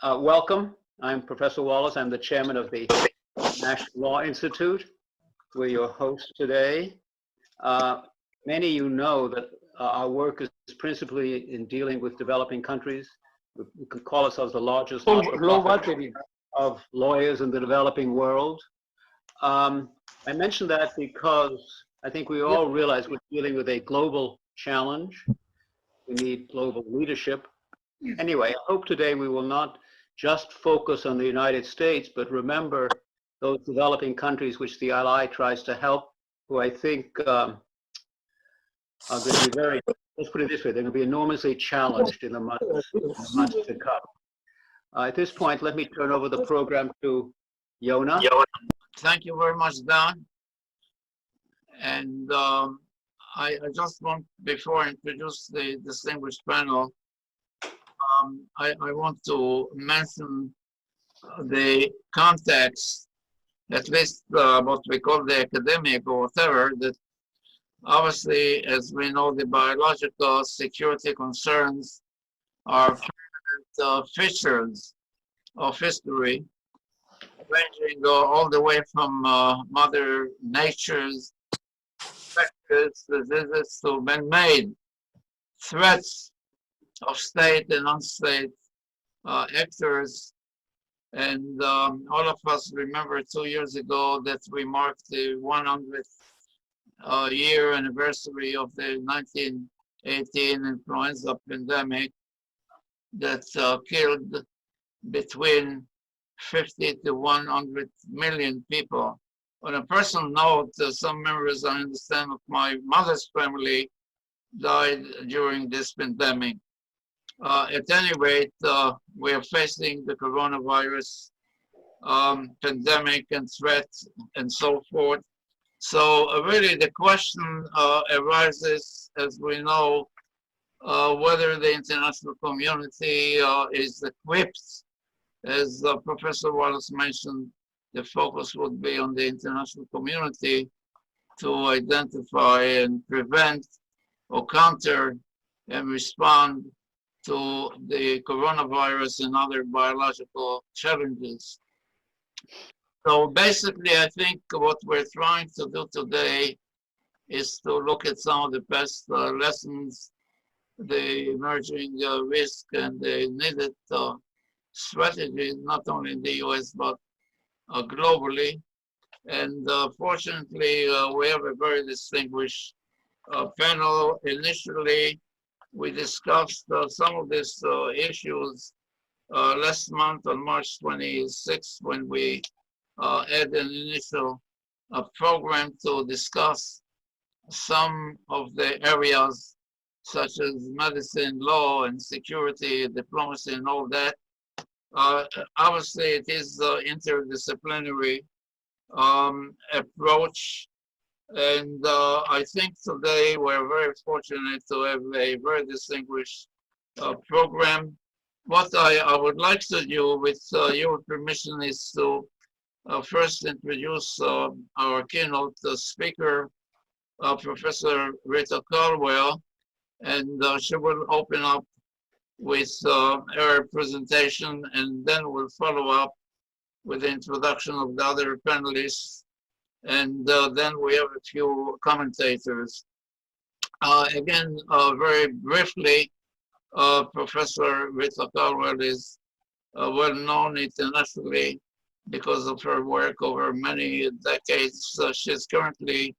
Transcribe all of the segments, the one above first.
Welcome. I'm Professor Wallace. I'm the chairman of the National Law Institute. We're your hosts today. Many of you know that our work is principally in dealing with developing countries. We could call ourselves the largest not-for-profit of lawyers in the developing world. I mention that because I think we all realize we're dealing with a global challenge. We need global leadership. Anyway, I hope today we will not just focus on the United States, but remember those developing countries which the LI tries to help, who I think are going to be very, let's put it this way, they're going to be enormously challenged in the months to come. At this point, let me turn over the program to Yona. Thank you very much, Don. And I just want, before I introduce the distinguished panel, I want to mention the context, at least what we call the academic or whatever, that obviously, as we know, the biological security concerns are features of history, ranging all the way from Mother Nature's factors, diseases to man-made threats of state and unstate actors. And all of us remember 2 years ago that we marked the 100th year anniversary of the 1918 influenza pandemic that killed between 50 to 100 million people. On a personal note, some members, I understand, of my mother's family died during this pandemic. At any rate, we are facing the coronavirus pandemic and threat and so forth. So really the question arises, as we know, whether the international community is equipped. As Professor Wallace mentioned, the focus would be on the international community to identify and prevent or counter and respond to the coronavirus and other biological challenges. So basically, I think what we're trying to do today is to look at some of the past lessons, the emerging risk and the needed strategies, not only in the US, but globally. And fortunately, we have a very distinguished panel. Initially, we discussed some of these issues last month on March 26th when we had an initial program to discuss some of the areas such as medicine, law, and security, diplomacy, and all that. Obviously, it is interdisciplinary approach. And I think today we're very fortunate to have a very distinguished program. What I would like to do, with your permission, is to first introduce our keynote speaker, Professor Rita Caldwell, and she will open up with her presentation, and then we'll follow up with the introduction of the other panelists. And then we have a few commentators. Again, very briefly, Professor Rita Caldwell is well known internationally because of her work over many decades. She's currently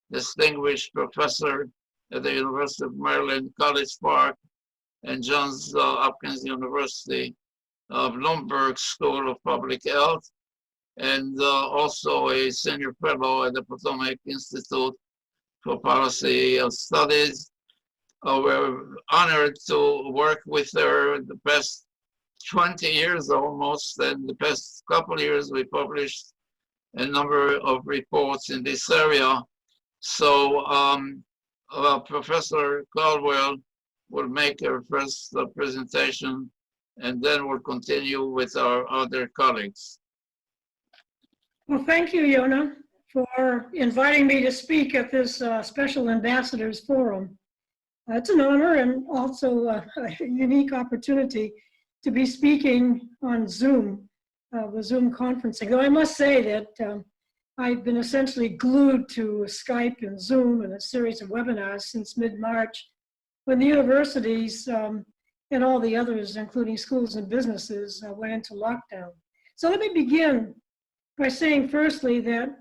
distinguished professor at the University of Maryland, College Park, and Johns Hopkins University, Bloomberg School of Public Health, and also a senior fellow at the Potomac Institute for Policy Studies. We're honored to work with her the past 20 years almost, and the past couple of years we published a number of reports in this area. So Professor Caldwell will make her first presentation, and then we'll continue with our other colleagues. Well, thank you, Yona, for inviting me to speak at this Special Ambassadors Forum. It's an honor and also a unique opportunity to be speaking on Zoom, the Zoom conferencing. Though I must say that I've been essentially glued to Skype and Zoom and a series of webinars since mid-March, when the universities and all the others, including schools and businesses, went into lockdown. So let me begin by saying firstly that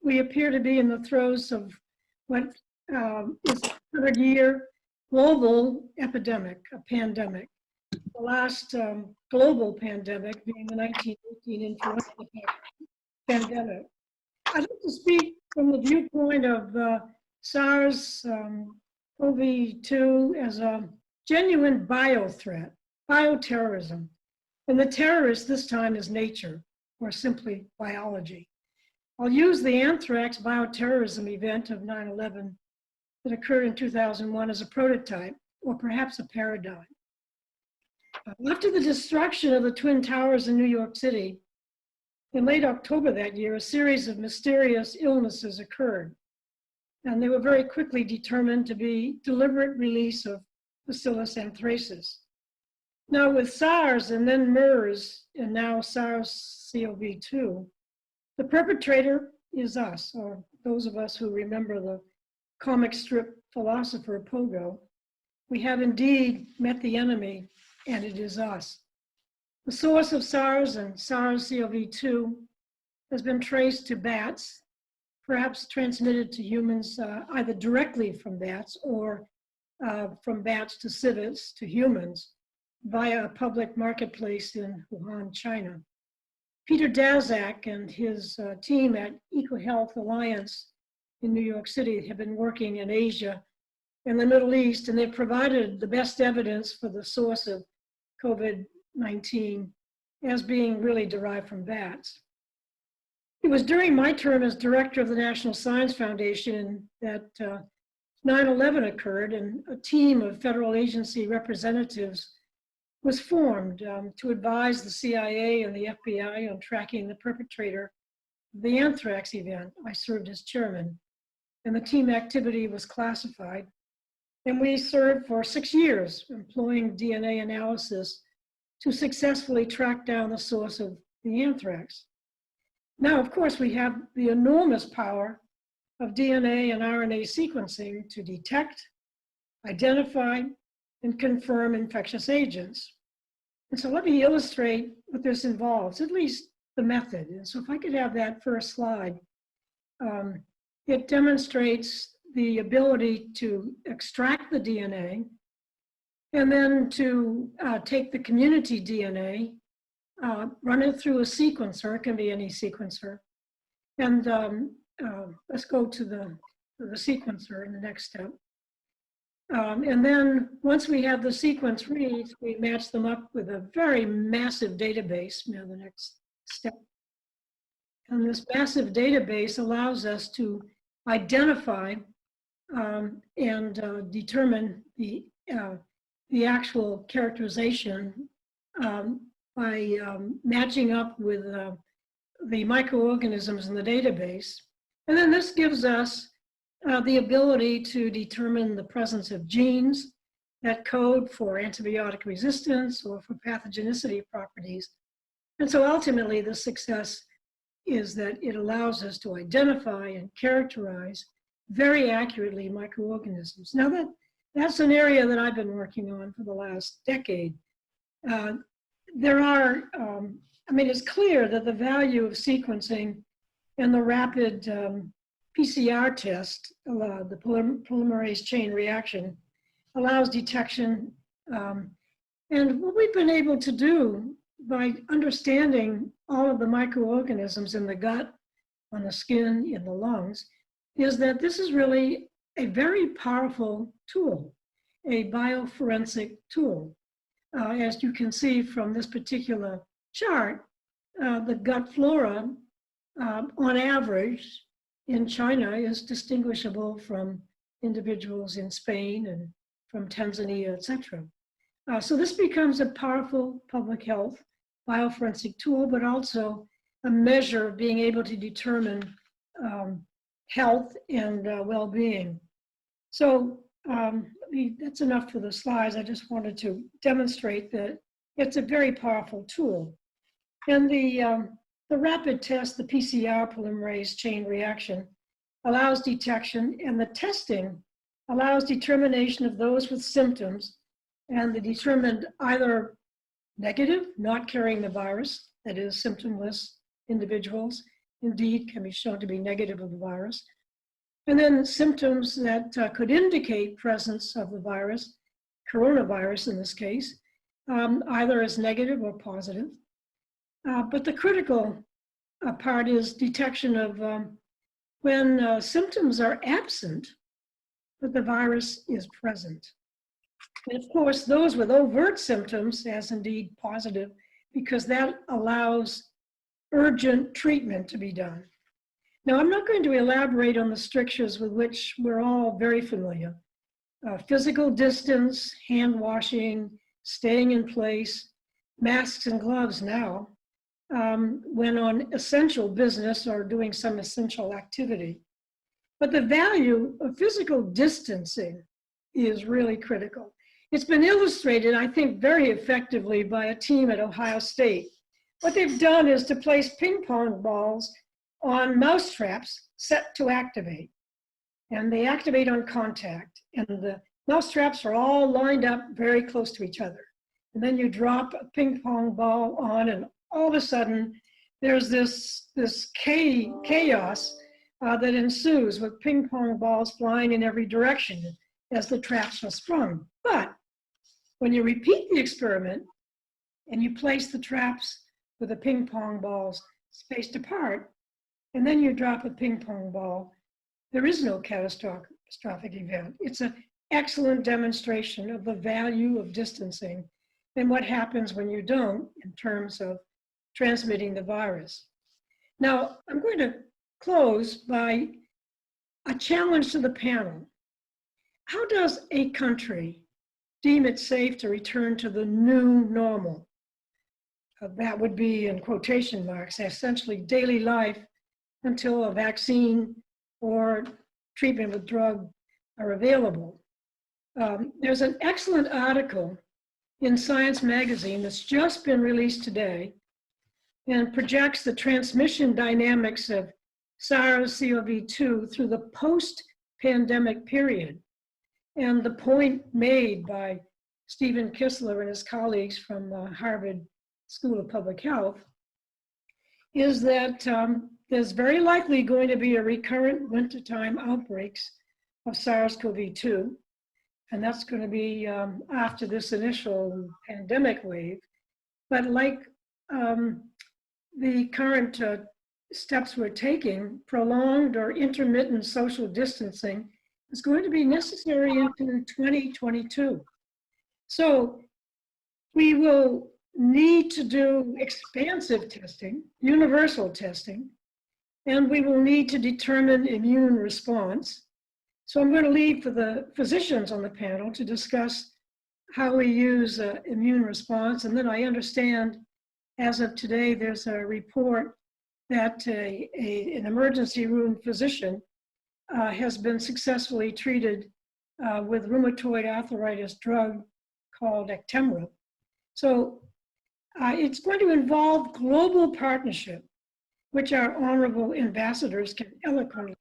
we appear to be in the throes of what is a 100-year global epidemic, a pandemic. The last global pandemic being the 1918 influenza pandemic. I'd like to speak from the viewpoint of SARS-CoV-2 as a genuine bio threat, bioterrorism. And the terrorist this time is nature, or simply biology. I'll use the anthrax bioterrorism event of 9/11 that occurred in 2001 as a prototype, or perhaps a paradigm. After the destruction of the Twin Towers in New York City, in late October that year, a series of mysterious illnesses occurred, and they were very quickly determined to be deliberate release of Bacillus anthracis. Now with SARS and then MERS and now SARS-CoV-2, the perpetrator is us, or those of us who remember the comic strip philosopher Pogo. We have indeed met the enemy, and it is us. The source of SARS and SARS-CoV-2 has been traced to bats, perhaps transmitted to humans either directly from bats or from bats to civets to humans via a public marketplace in Wuhan, China. Peter Daszak and his team at EcoHealth Alliance in New York City have been working in Asia and the Middle East, and they've provided the best evidence for the source of COVID-19 as being really derived from bats. It was during my term as director of the National Science Foundation that 9/11 occurred, and a team of federal agency representatives was formed to advise the CIA and the FBI on tracking the perpetrator of the anthrax event. I served as chairman, and the team activity was classified. And we served for 6 years, employing DNA analysis to successfully track down the source of the anthrax. Now, of course, we have the enormous power of DNA and RNA sequencing to detect, identify, and confirm infectious agents. And so let me illustrate what this involves, at least the method. And so if I could have that first slide, it demonstrates the ability to extract the DNA and then to take the community DNA, run it through a sequencer. It can be any sequencer. And let's go to the sequencer in the next step. And then once we have the sequence reads, we match them up with a very massive database, the next step. And this massive database allows us to identify and determine the actual characterization by matching up with the microorganisms in the database. And then this gives us the ability to determine the presence of genes that code for antibiotic resistance or for pathogenicity properties. And so ultimately the success is that it allows us to identify and characterize very accurately microorganisms. Now that's an area that I've been working on for the last decade. It's clear that the value of sequencing and the rapid PCR test, the polymerase chain reaction, allows detection. And what we've been able to do by understanding all of the microorganisms in the gut, on the skin, in the lungs, is that this is really a very powerful tool, a bioforensic tool. As you can see from this particular chart, the gut flora, on average, in China is distinguishable from individuals in Spain and from Tanzania, etc. So this becomes a powerful public health bioforensic tool, but also a measure of being able to determine health and well-being. So that's enough for the slides. I just wanted to demonstrate that it's a very powerful tool. And the rapid test, the PCR polymerase chain reaction, allows detection, and the testing allows determination of those with symptoms, and the determined either negative, not carrying the virus, that is symptomless individuals, indeed can be shown to be negative of the virus, and then symptoms that could indicate presence of the virus, coronavirus in this case, either as negative or positive. But the critical part is detection of when symptoms are absent, but the virus is present. And of course, those with overt symptoms as indeed positive, because that allows urgent treatment to be done. Now, I'm not going to elaborate on the strictures with which we're all very familiar. Physical distance, hand washing, staying in place, masks and gloves now, when on essential business or doing some essential activity. But the value of physical distancing is really critical. It's been illustrated, I think, very effectively by a team at Ohio State. What they've done is to place ping pong balls on mouse traps set to activate. And they activate on contact. And the mouse traps are all lined up very close to each other. And then you drop a ping pong ball on, and all of a sudden, there's this chaos that ensues with ping pong balls flying in every direction as the traps are sprung. But when you repeat the experiment and you place the traps with the ping pong balls spaced apart, and then you drop a ping pong ball, there is no catastrophic event. It's an excellent demonstration of the value of distancing and what happens when you don't in terms of transmitting the virus. Now, I'm going to close by a challenge to the panel. How does a country deem it safe to return to the new normal? That would be, in quotation marks, essentially daily life until a vaccine or treatment with drug are available. There's an excellent article in Science magazine that's just been released today and projects the transmission dynamics of SARS-CoV-2 through the post-pandemic period. And the point made by Stephen Kissler and his colleagues from Harvard School of Public Health is that there's very likely going to be a recurrent wintertime outbreaks of SARS-CoV-2. And that's going to be after this initial pandemic wave. But like the current steps we're taking, prolonged or intermittent social distancing is going to be necessary into 2022. So we will need to do expansive testing, universal testing, and we will need to determine immune response. So I'm going to leave for the physicians on the panel to discuss how we use immune response. And then I understand, as of today, there's a report that an emergency room physician has been successfully treated with rheumatoid arthritis drug called Actemra. So it's going to involve global partnership, which our honorable ambassadors can eloquently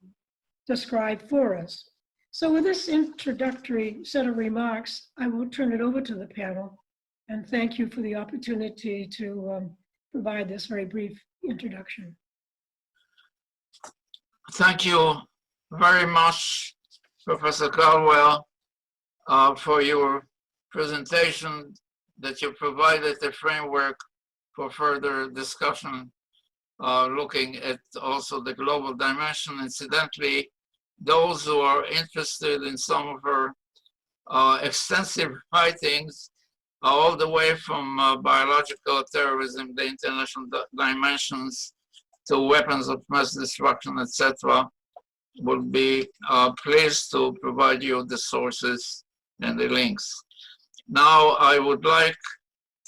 describe for us. So with this introductory set of remarks, I will turn it over to the panel and thank you for the opportunity to provide this very brief introduction. Thank you very much, Professor Caldwell, for your presentation that you provided the framework for further discussion, looking at also the global dimension. Incidentally, those who are interested in some of her extensive writings, all the way from biological terrorism, the international dimensions, to weapons of mass destruction, etc., will be pleased to provide you the sources and the links. Now, I would like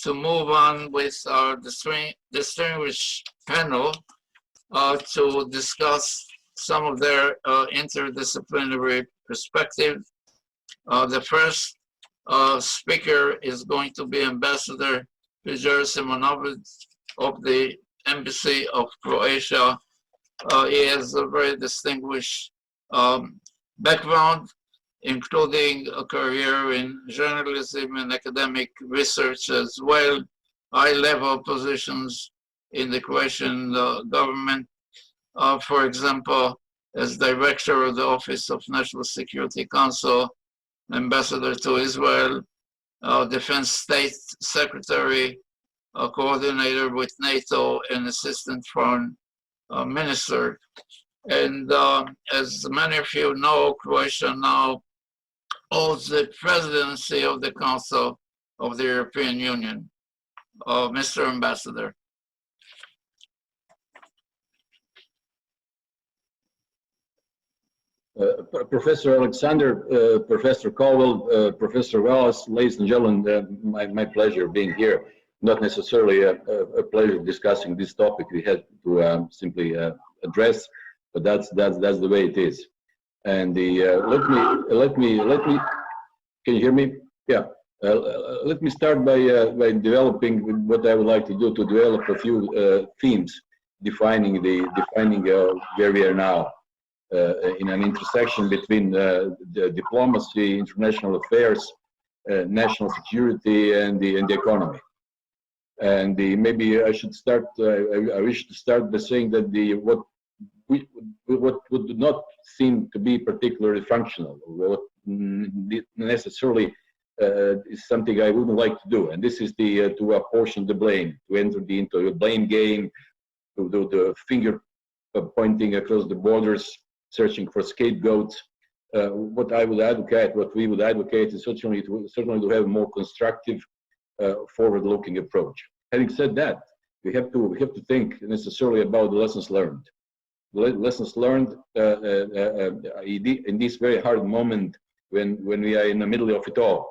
to move on with our distinguished panel to discuss some of their interdisciplinary perspective. The first speaker is going to be Ambassador Pejar Simonovic of the Embassy of Croatia. He has a very distinguished background, including a career in journalism and academic research as well, high-level positions in the Croatian government. For example, as director of the Office of National Security Council, ambassador to Israel, defense state secretary, coordinator with NATO, and assistant foreign minister. And as many of you know, Croatia now holds the presidency of the Council of the European Union. Mr. Ambassador. Professor Alexander, Professor Caldwell, Professor Wallace, ladies and gentlemen, my pleasure being here. Not necessarily a pleasure discussing this topic we had to simply address, but that's the way it is. And let me. Can you hear me? Yeah. Let me start by developing what I would like to do, to develop a few themes defining where we are now. In an intersection between the diplomacy, international affairs, national security, and the economy. And maybe I should start. I wish to start by saying that what would not seem to be particularly functional, or what necessarily is something I wouldn't like to do. And this is to apportion the blame, to enter into a blame game, to do the finger pointing across the borders, searching for scapegoats. What I would advocate, what we would advocate, is certainly to have a more constructive, forward-looking approach. Having said that, we have to think necessarily about the lessons learned. The lessons learned in this very hard moment when we are in the middle of it all,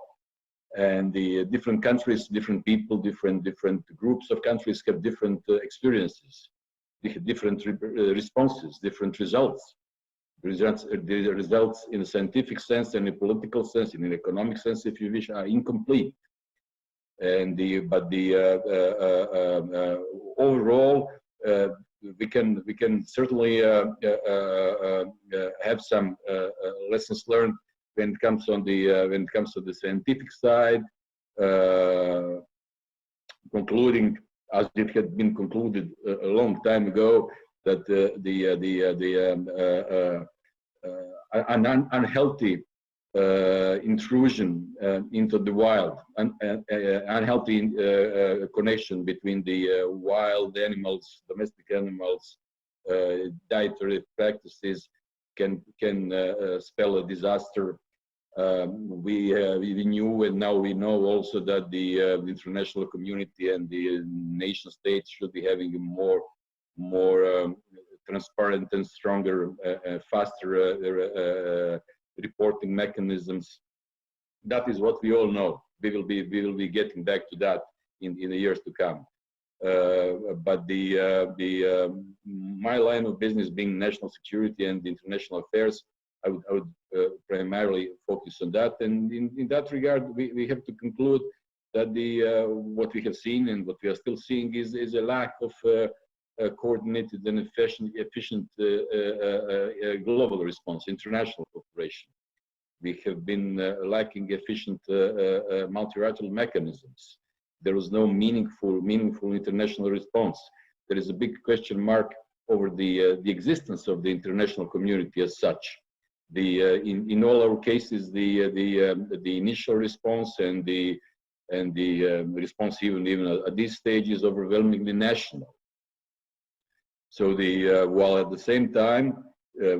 and the different countries, different people, different groups of countries have different experiences, different responses, different results. The results in a scientific sense and in a political sense, in an economic sense, if you wish, are incomplete. And overall, we can certainly have some lessons learned when it comes to the scientific side, concluding, as it had been concluded a long time ago, that an unhealthy intrusion into the wild, unhealthy connection between the wild animals, domestic animals, dietary practices can spell a disaster. We knew, and now we know also, that the international community and the nation states should be having more transparent and stronger, faster reporting mechanisms. That is what we all know. We will be getting back to that in the years to come. But my line of business being national security and international affairs, I would primarily focus on that. And in that regard, we have to conclude that what we have seen and what we are still seeing is a lack of coordinated and efficient global response, international cooperation. We have been lacking efficient multilateral mechanisms. There is no meaningful international response. There is a big question mark over the existence of the international community as such. In all our cases, the initial response and the response even at this stage is overwhelmingly national. So while at the same time,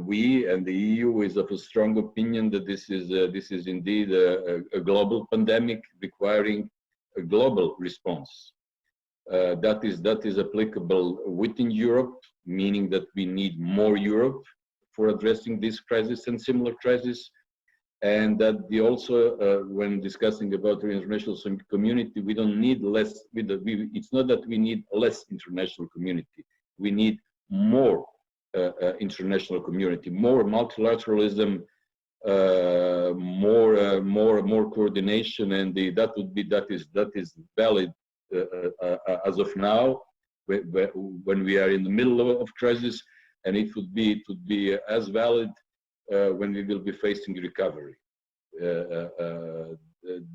we and the EU is of a strong opinion that this is indeed a global pandemic requiring a global response. That is applicable within Europe, meaning that we need more Europe for addressing this crisis and similar crises, and that we also, when discussing about the international community, we don't need less. It's not that we need less international community. We need more international community, more multilateralism, more coordination, and that is valid as of now, when we are in the middle of crisis, and it would be as valid when we will be facing recovery.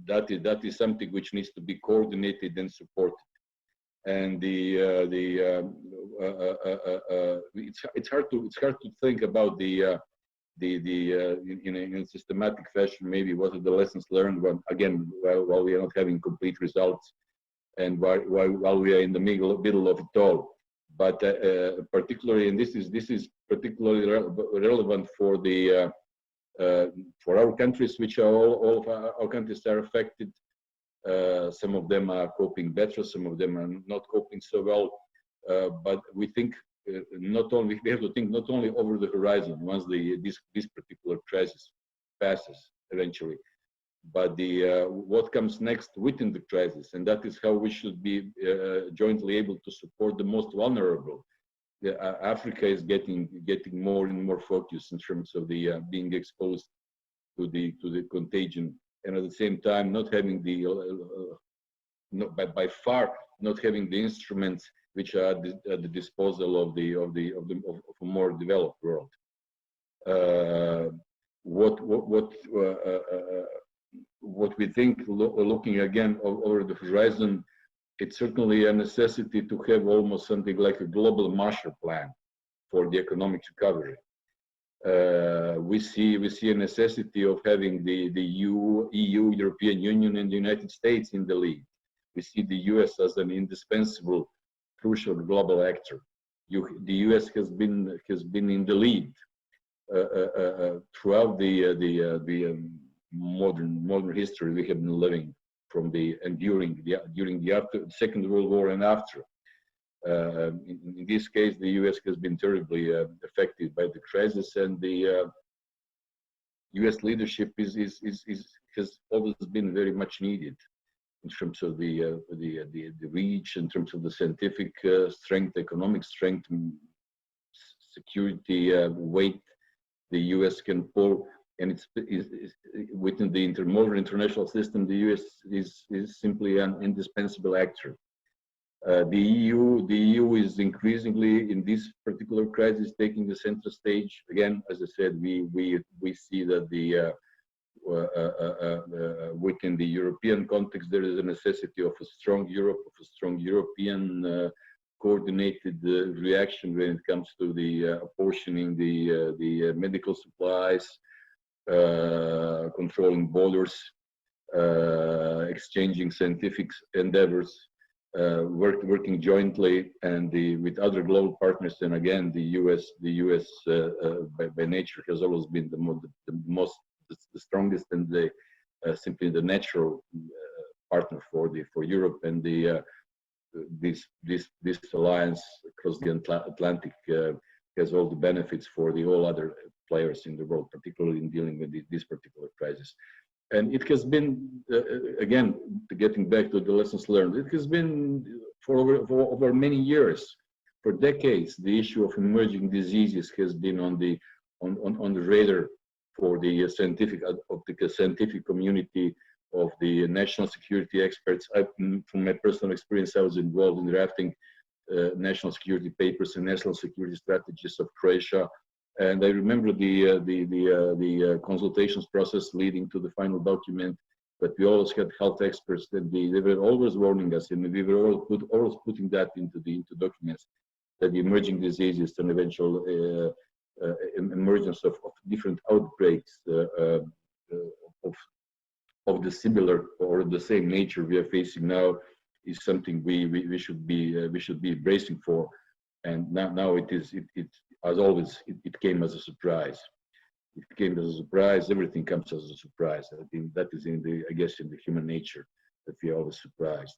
That is something which needs to be coordinated and supported. And it's hard to think about in a systematic fashion, maybe what are the lessons learned when, again, while we are not having complete results, and while we are in the middle of it all. But particularly, and this is particularly relevant for our countries, which are all of our countries are affected. Some of them are coping better, some of them are not coping so well. But we think we have to think not only over the horizon once this particular crisis passes eventually, but what comes next within the crisis, and that is how we should be jointly able to support the most vulnerable. Africa is getting more and more focused in terms of the being exposed to the contagion, and at the same time not having by far not having the instruments which are at the disposal of a more developed world. What we think, looking again over the horizon, it's certainly a necessity to have almost something like a global Marshall Plan for the economic recovery. We see a necessity of having the EU, European Union, and the United States in the lead. We see the US as an indispensable, crucial global actor. The US has been in the lead throughout the modern history we have been living from during the Second World War and after. In this case, the US has been terribly affected by the crisis, and the US leadership has always been very much needed in terms of the reach, in terms of the scientific strength, economic strength, security weight the US can pull. And it's within the modern international system, the US is simply an indispensable actor. The EU is increasingly in this particular crisis taking the center stage. Again, as I said, we see that within the European context there is a necessity of a strong Europe, of a strong European coordinated reaction when it comes to the apportioning the medical supplies, controlling borders, exchanging scientific endeavors, working jointly and with other global partners. And again, the US by nature has always been the strongest and simply the natural partner for Europe, and this alliance across the Atlantic has all the benefits for all other players in the world, particularly in dealing with this particular crisis. And it has been, again, getting back to the lessons learned, it has been for over many years, for decades, the issue of emerging diseases has been on the radar for the scientific community, of the national security experts. From my personal experience, I was involved in drafting national security papers and national security strategies of Croatia. And I remember the consultations process leading to the final document. But we always had health experts that they were always warning us, and we were always putting that into documents, that the emerging diseases and eventual emergence of different outbreaks of the similar or the same nature we are facing now is something we should be bracing for. And now it as always, it came as a surprise. It came as a surprise. Everything comes as a surprise. I think that is in the human nature, that we are always surprised.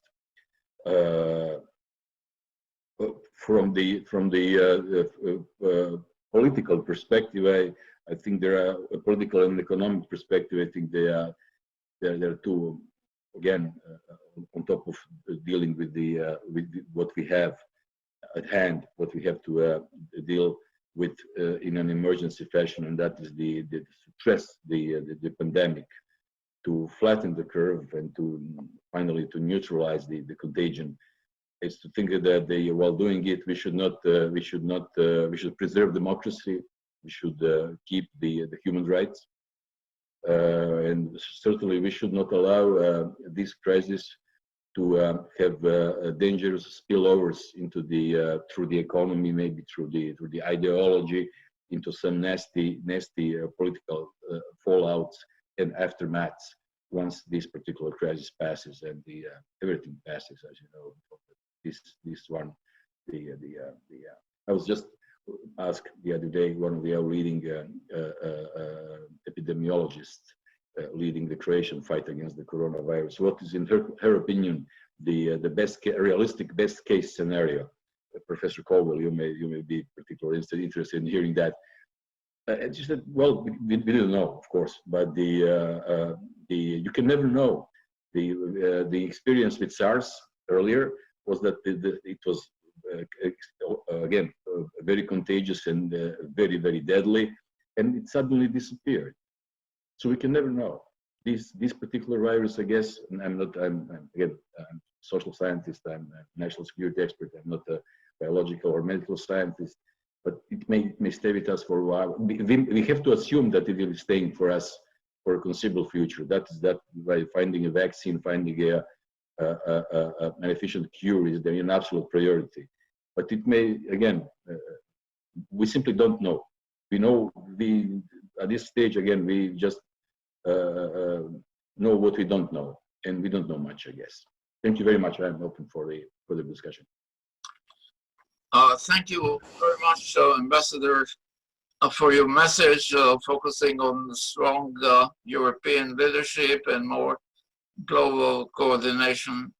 From the political perspective, I think there are a political and economic perspective. I think there are two, again, on top of dealing with what we have at hand, what we have to deal with in an emergency fashion, and that is the stress, the pandemic. to flatten the curve and to finally to neutralize the contagion is to think that while doing it, we should preserve democracy. We should keep the human rights, and certainly we should not allow this crisis to have dangerous spillovers into through the economy, maybe through the ideology, into some nasty political fallouts and aftermaths once this particular crisis passes, and everything passes, as you know. This one, I was just asked the other day, one of our leading epidemiologists leading the Croatian fight against the coronavirus, what is in her opinion the realistic best case scenario? Professor Caldwell, you may be particularly interested in hearing that. She said, well, we didn't know, of course, but you can never know. The experience with SARS earlier was that it was again very contagious and very, very deadly, and it suddenly disappeared. So we can never know. This particular virus, I guess, and I'm a social scientist, I'm a national security expert, I'm not a biological or medical scientist, but it may stay with us for a while. We have to assume that it will be staying for us for a considerable future. That by finding a vaccine, finding an efficient cure is an absolute priority. But it may, again, we simply don't know. We know at this stage, again, we just know what we don't know, and we don't know much, I guess. Thank you very much. I'm open for the discussion. Thank you very much, Ambassador, for your message focusing on strong European leadership and more global coordination.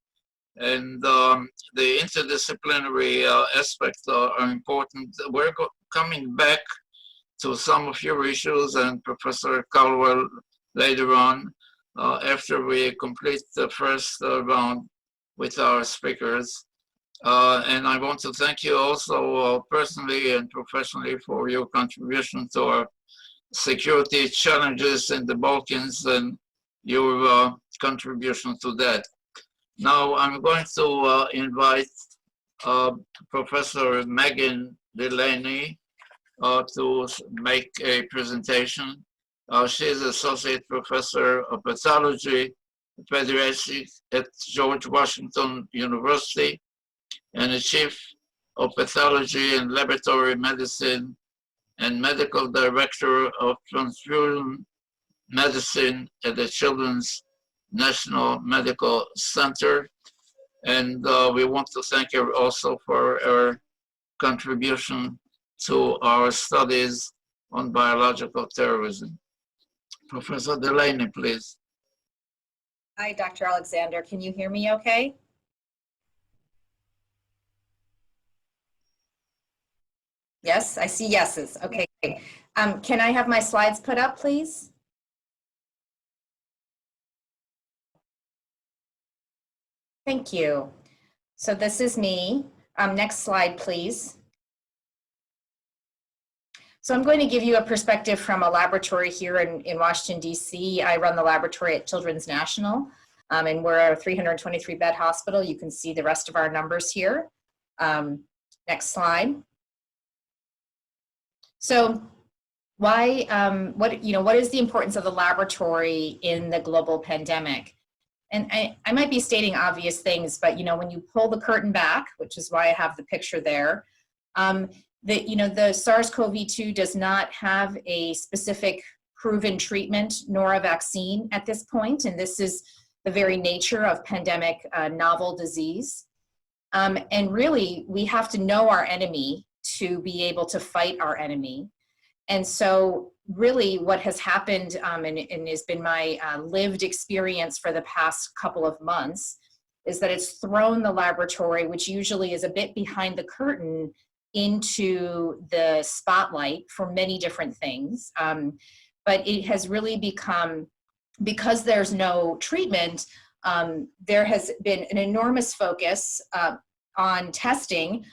And the interdisciplinary aspects are important. We're coming back to some of your issues, and Professor Caldwell later on, after we complete the first round with our speakers. And I want to thank you also personally and professionally for your contribution to our security challenges in the Balkans and your contribution to that. Now I'm going to invite Professor Megan Delaney to make a presentation. She is Associate Professor of Pathology and Pediatrics at George Washington University and the Chief of Pathology and Laboratory Medicine and Medical Director of Transfusion Medicine at the Children's National Medical Center. And we want to thank her also for her contribution to our studies on biological terrorism. Professor Delaney, please. Hi, Dr. Alexander. Can you hear me okay? Yes, I see yeses. Okay. Can I have my slides put up, please? Thank you. So this is me. Next slide, please. So I'm going to give you a perspective from a laboratory here in Washington, D.C. I run the laboratory at Children's National, and we're a 323-bed hospital. You can see the rest of our numbers here. Next slide. So why, what is the importance of the laboratory in the global pandemic? And I might be stating obvious things, but when you pull the curtain back, which is why I have the picture there, the SARS-CoV-2 does not have a specific proven treatment nor a vaccine at this point, and this is the very nature of pandemic novel disease. And really, we have to know our enemy to be able to fight our enemy. And so really what has happened and has been my lived experience for the past couple of months is that it's thrown the laboratory, which usually is a bit behind the curtain, into the spotlight for many different things. But it has really become, because there's no treatment, there has been an enormous focus on testing,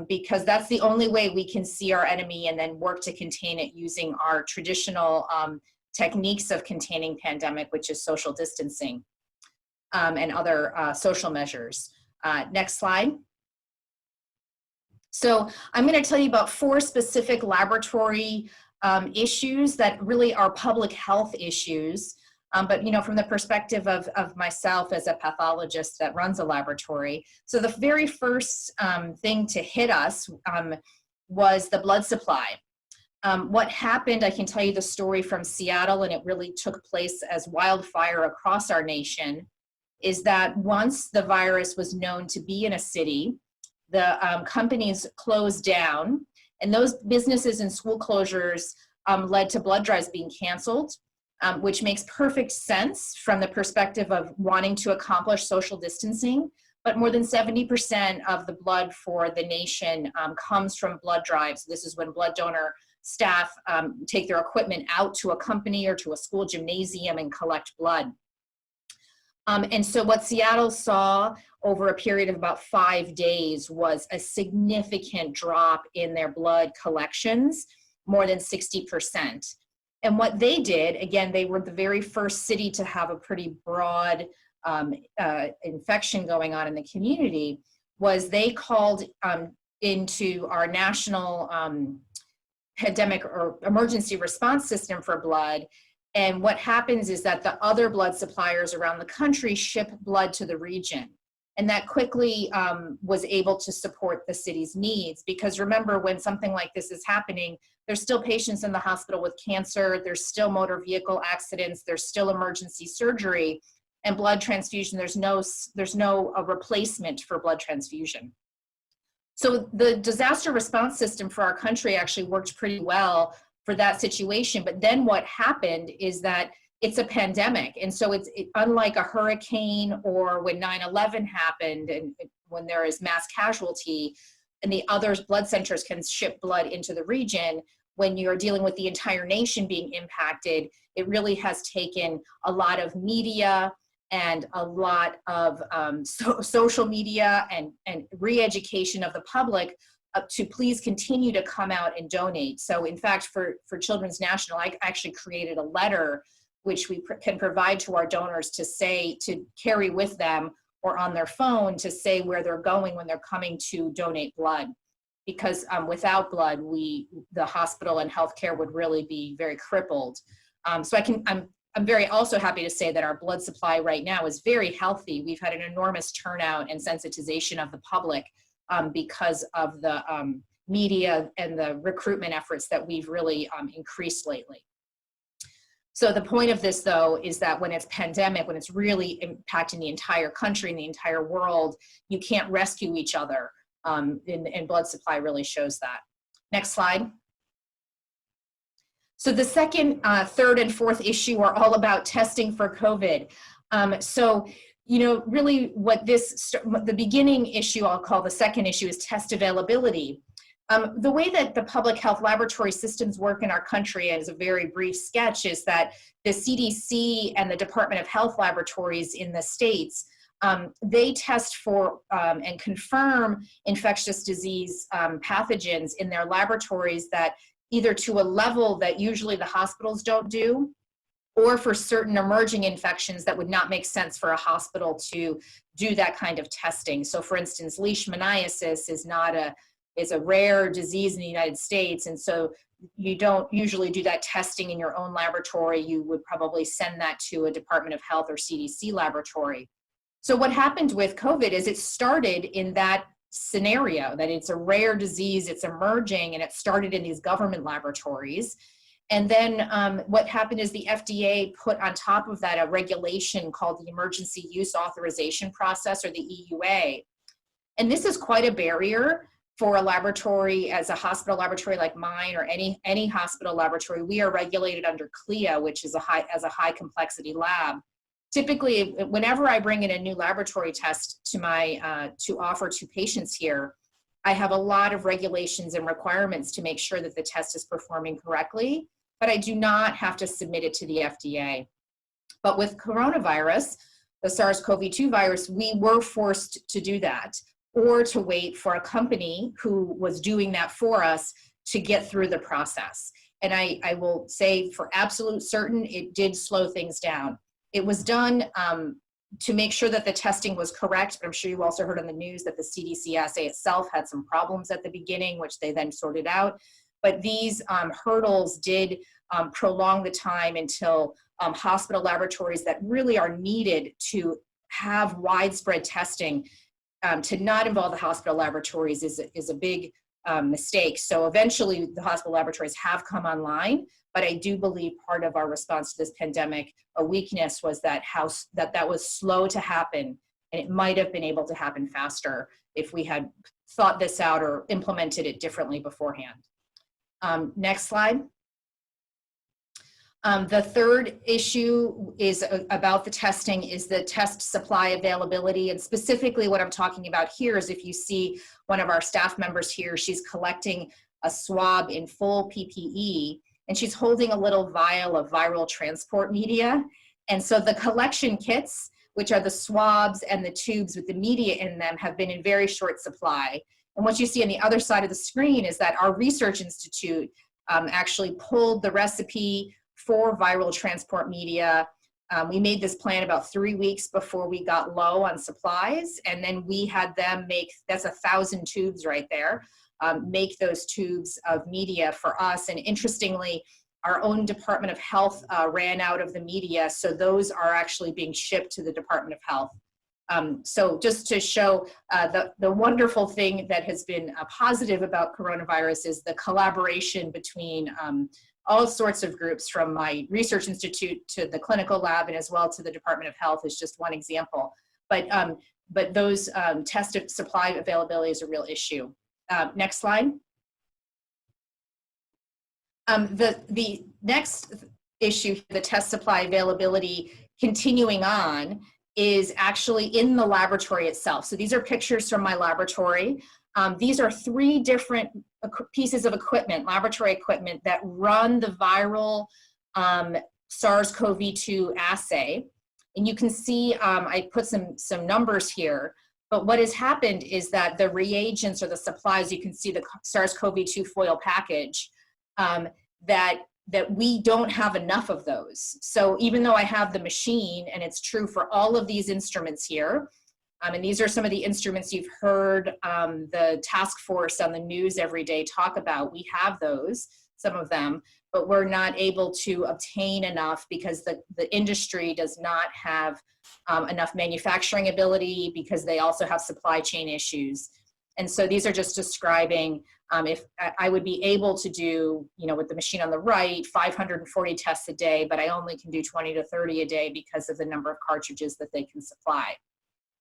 because that's the only way we can see our enemy and then work to contain it using our traditional techniques of containing pandemic, which is social distancing and other social measures. Next slide. So I'm going to tell you about 4 specific laboratory issues that really are public health issues. But, you know, from the perspective of myself as a pathologist that runs a laboratory. So the very first thing to hit us was the blood supply. What happened, I can tell you the story from Seattle, and it really took place as wildfire across our nation, is that once the virus was known to be in a city, the companies closed down, and those businesses and school closures led to blood drives being canceled, which makes perfect sense from the perspective of wanting to accomplish social distancing. But more than 70% of the blood for the nation comes from blood drives. This is when blood donor staff take their equipment out to a company or to a school gymnasium and collect blood. And so what Seattle saw over a period of about 5 days was a significant drop in their blood collections, more than 60%. And what they did, again, they were the very first city to have a pretty broad infection going on in the community, was they called into our national pandemic or emergency response system for blood. And what happens is that the other blood suppliers around the country ship blood to the region. And that quickly was able to support the city's needs. Because remember, when something like this is happening, there's still patients in the hospital with cancer, there's still motor vehicle accidents, there's still emergency surgery, and blood transfusion, there's no replacement for blood transfusion. So the disaster response system for our country actually worked pretty well for that situation. But then what happened is that it's a pandemic. And so it's unlike a hurricane or when 9/11 happened and when there is mass casualty and the other blood centers can ship blood into the region, when you're dealing with the entire nation being impacted, it really has taken a lot of media and a lot of social media and re-education of the public to please continue to come out and donate. So in fact, for Children's National, I actually created a letter which we can provide to our donors to say, to carry with them or on their phone to say where they're going when they're coming to donate blood. Because without blood, the hospital and healthcare would really be very crippled. So I'm very also happy to say that our blood supply right now is very healthy. We've had an enormous turnout and sensitization of the public because of the media and the recruitment efforts that we've really increased lately. So the point of this, though, is that when it's pandemic, when it's really impacting the entire country and the entire world, you can't rescue each other, and blood supply really shows that. Next slide. So the second, third, and fourth issue are all about testing for COVID. So, you know, really what the beginning issue, I'll call the second issue, is test availability. The way that the public health laboratory systems work in our country, as a very brief sketch, is that the CDC and the Department of Health laboratories in the states, they test for and confirm infectious disease pathogens in their laboratories that either to a level that usually the hospitals don't do, or for certain emerging infections that would not make sense for a hospital to do that kind of testing. So for instance, leishmaniasis is a rare disease in the United States, and so you don't usually do that testing in your own laboratory. You would probably send that to a Department of Health or CDC laboratory. So what happened with COVID is it started in that scenario, that it's a rare disease, it's emerging, and it started in these government laboratories. And then what happened is the FDA put on top of that a regulation called the Emergency Use Authorization Process, or the EUA. And this is quite a barrier for a laboratory, as a hospital laboratory like mine or any hospital laboratory. We are regulated under CLIA, which is a high complexity lab. Typically, whenever I bring in a new laboratory test to offer to patients here, I have a lot of regulations and requirements to make sure that the test is performing correctly, but I do not have to submit it to the FDA. But with coronavirus, the SARS-CoV-2 virus, we were forced to do that, or to wait for a company who was doing that for us to get through the process. And I will say for absolute certain, it did slow things down. It was done to make sure that the testing was correct, but I'm sure you also heard on the news that the CDC assay itself had some problems at the beginning, which they then sorted out. But these hurdles did prolong the time until hospital laboratories that really are needed to have widespread testing to not involve the hospital laboratories is a big mistake. So eventually the hospital laboratories have come online, but I do believe part of our response to this pandemic, a weakness was that that was slow to happen, and it might have been able to happen faster if we had thought this out or implemented it differently beforehand. Next slide. The third issue is about the testing is the test supply availability. And specifically what I'm talking about here is if you see one of our staff members here, she's collecting a swab in full PPE, and she's holding a little vial of viral transport media. And so the collection kits, which are the swabs and the tubes with the media in them, have been in very short supply. And what you see on the other side of the screen is that our research institute actually pulled the recipe for viral transport media. We made this plan about 3 weeks before we got low on supplies, and then we had them make, that's 1,000 tubes right there, make those tubes of media for us. And interestingly, our own Department of Health ran out of the media, so those are actually being shipped to the Department of Health. So just to show the wonderful thing that has been positive about coronavirus is the collaboration between all sorts of groups, from my research institute to the clinical lab and as well to the Department of Health is just one example. But those test supply availability is a real issue. Next slide. The next issue, the test supply availability continuing on, is actually in the laboratory itself. So these are pictures from my laboratory. These are 3 different pieces of equipment, laboratory equipment, that run the viral SARS-CoV-2 assay. And you can see, I put some numbers here, but what has happened is that the reagents or the supplies, you can see the SARS-CoV-2 foil package, that we don't have enough of those. So even though I have the machine, and it's true for all of these instruments here, and these are some of the instruments you've heard the task force on the news every day talk about. We have those, some of them, but we're not able to obtain enough because the industry does not have enough manufacturing ability, because they also have supply chain issues. And so these are just describing if I would be able to do, with the machine on the right, 540 tests a day, but I only can do 20 to 30 a day because of the number of cartridges that they can supply.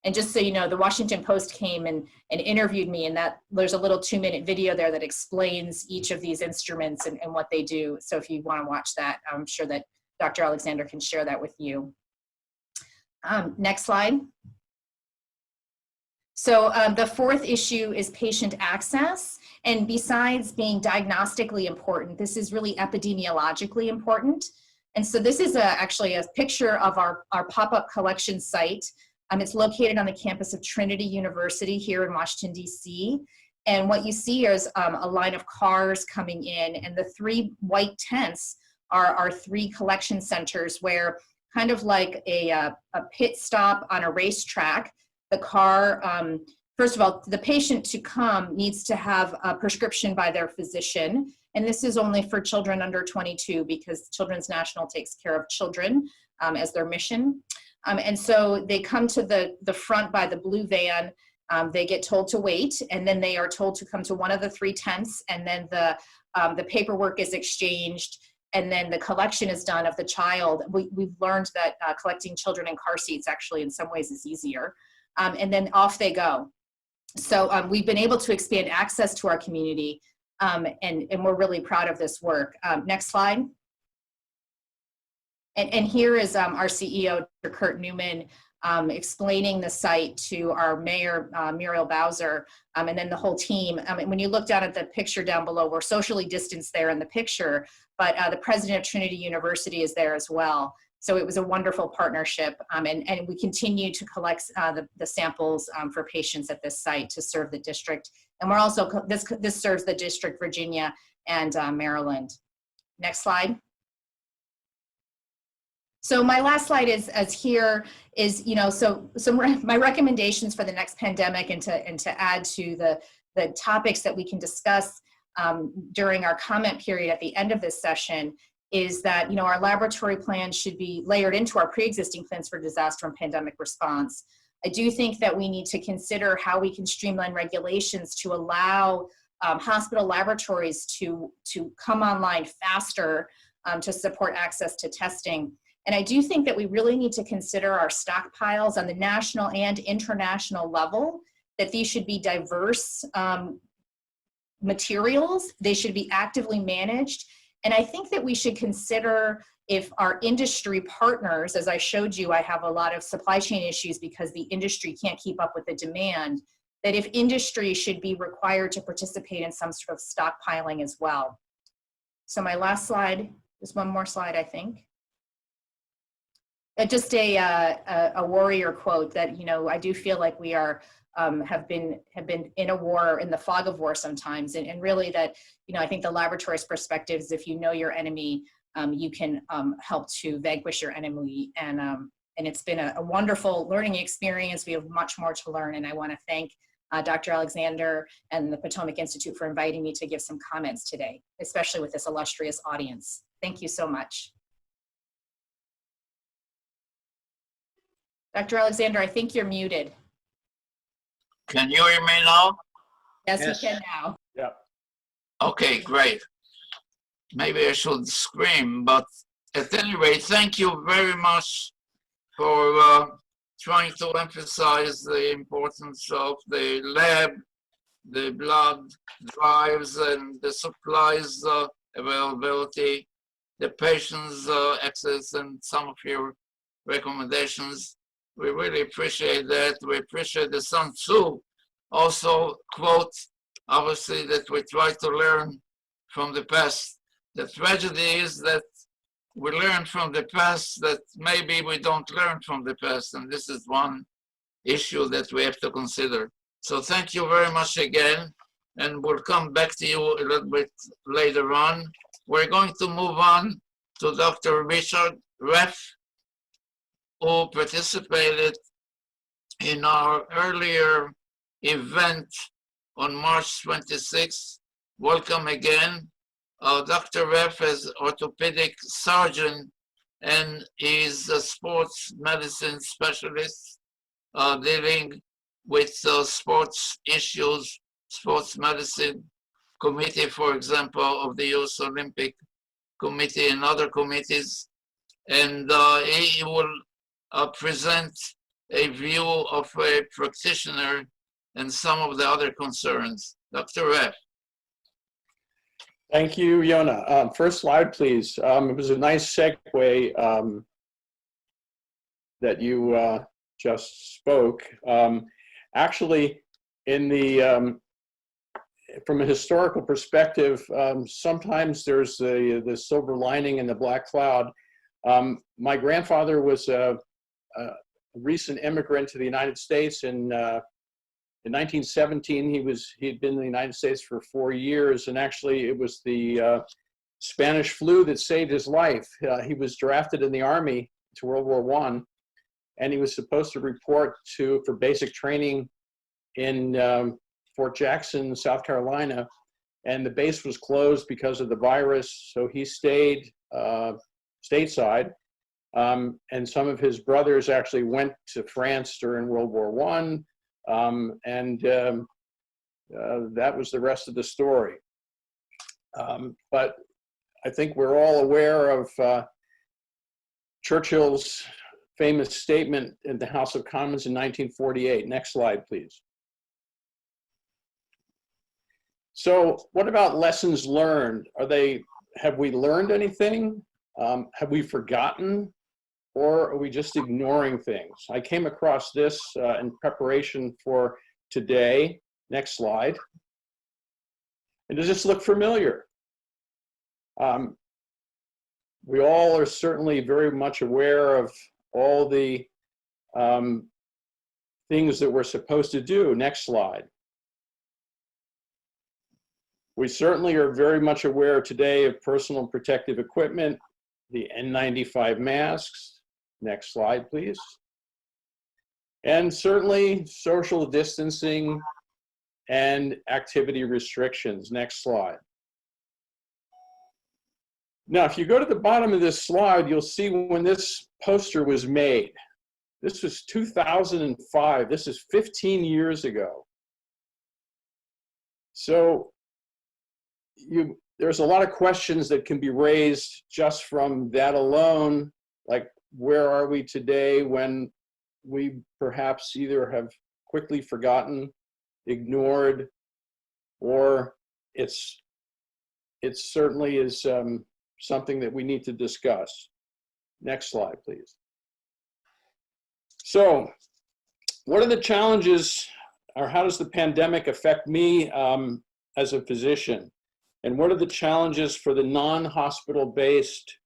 And just so you know, the Washington Post came and interviewed me, and that there's a little 2-minute video there that explains each of these instruments and what they do. So if you want to watch that, I'm sure that Dr. Alexander can share that with you. Next slide. So the fourth issue is patient access. And besides being diagnostically important, this is really epidemiologically important. And so this is actually a picture of our pop-up collection site. It's located on the campus of Trinity University here in Washington, D.C. And what you see is a line of cars coming in, and the 3 white tents are our 3 collection centers, where, kind of like a pit stop on a racetrack, the car, first of all, the patient to come needs to have a prescription by their physician. And this is only for children under 22, because Children's National takes care of children as their mission. And so they come to the front by the blue van. They get told to wait, and then they are told to come to one of the 3 tents, and then the paperwork is exchanged, and then the collection is done of the child. We've learned that collecting children in car seats actually in some ways is easier. And then off they go. So we've been able to expand access to our community, and we're really proud of this work. Next slide. And here is our CEO, Dr. Kurt Newman, explaining the site to our mayor, Muriel Bowser, and then the whole team. When you look down at the picture down below, we're socially distanced there in the picture, but the president of Trinity University is there as well. So it was a wonderful partnership, and we continue to collect the samples for patients at this site to serve the district. And we're also, this serves the district, Virginia and Maryland. Next slide. So my last slide is my recommendations for the next pandemic, and to add to the topics that we can discuss during our comment period at the end of this session, is that our laboratory plans should be layered into our pre-existing plans for disaster and pandemic response. I do think that we need to consider how we can streamline regulations to allow hospital laboratories to come online faster to support access to testing. And I do think that we really need to consider our stockpiles on the national and international level, that these should be diverse materials. They should be actively managed. And I think that we should consider if our industry partners, as I showed you, I have a lot of supply chain issues because the industry can't keep up with the demand, that if industry should be required to participate in some sort of stockpiling as well. So my last slide, just one more slide, I think. Just a warrior quote that, I do feel like we are, have been in a war, in the fog of war sometimes. And really that, I think the laboratory's perspective is, if you know your enemy, you can help to vanquish your enemy. And it's been a wonderful learning experience. We have much more to learn. And I want to thank Dr. Alexander and the Potomac Institute for inviting me to give some comments today, especially with this illustrious audience. Thank you so much. Dr. Alexander, I think you're muted. Can you hear me now? Yes, Yes. we can now. Yeah. Okay, great. Maybe I should scream, but at any rate, thank you very much for trying to emphasize the importance of the lab, the blood drives, and the supplies availability, the patient's access, and some of your recommendations. We really appreciate that. We appreciate the Sun Tzu also quote, obviously, that we try to learn from the past. The tragedy is that we learn from the past, that maybe we don't learn from the past, and this is one issue that we have to consider. So thank you very much again, and we'll come back to you a little bit later on. We're going to move on to Dr. Richard Reff, who participated in our earlier event on March 26th. Welcome again. Dr. Reff is orthopedic surgeon and is a sports medicine specialist dealing with sports issues, sports medicine committee, for example, of the US Olympic Committee and other committees. And he will present a view of a practitioner and some of the other concerns. Dr. Reff. Thank you, Yona. First slide, please. It was a nice segue that you just spoke. Actually, in the from a historical perspective, sometimes there's the silver lining in the black cloud. My grandfather was a recent immigrant to the United States, and in 1917, he'd been in the United States for 4 years, and actually it was the Spanish flu that saved his life. He was drafted in the Army to World War I, and he was supposed to report for basic training in Fort Jackson, South Carolina, and the base was closed because of the virus, so he stayed stateside. And some of his brothers actually went to France during World War I. That was the rest of the story. But I think we're all aware of Churchill's famous statement in the House of Commons in 1948. Next slide, please. So what about lessons learned? Have we learned anything? Have we forgotten? Or are we just ignoring things? I came across this in preparation for today. Next slide. And does this look familiar? We all are certainly very much aware of all the things that we're supposed to do. Next slide. We certainly are very much aware today of personal protective equipment, the N95 masks. Next slide, please. And certainly social distancing and activity restrictions. Next slide. Now, if you go to the bottom of this slide, you'll see when this poster was made. This was 2005. This is 15 years ago. So there's a lot of questions that can be raised just from that alone, like where are we today when we perhaps either have quickly forgotten, ignored, or it certainly is something that we need to discuss. Next slide, please. So what are the challenges, or how does the pandemic affect me as a physician? And what are the challenges for the non-hospital-based,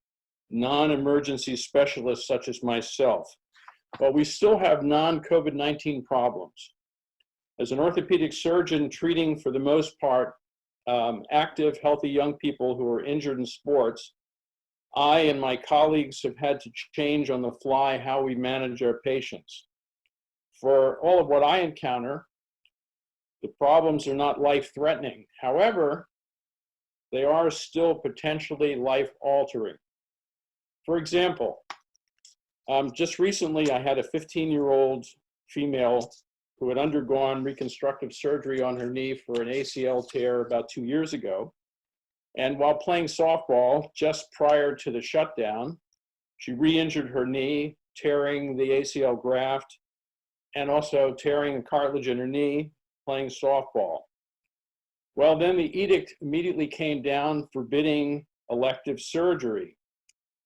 non-emergency specialists such as myself? Well, we still have non-COVID-19 problems. As an orthopedic surgeon treating, for the most part, active, healthy young people who are injured in sports, I and my colleagues have had to change on the fly how we manage our patients. For all of what I encounter, the problems are not life-threatening. However, they are still potentially life-altering. For example, just recently I had a 15-year-old female who had undergone reconstructive surgery on her knee for an ACL tear about 2 years ago. And while playing softball just prior to the shutdown, she re-injured her knee, tearing the ACL graft and also tearing a cartilage in her knee playing softball. Well, then the edict immediately came down forbidding elective surgery.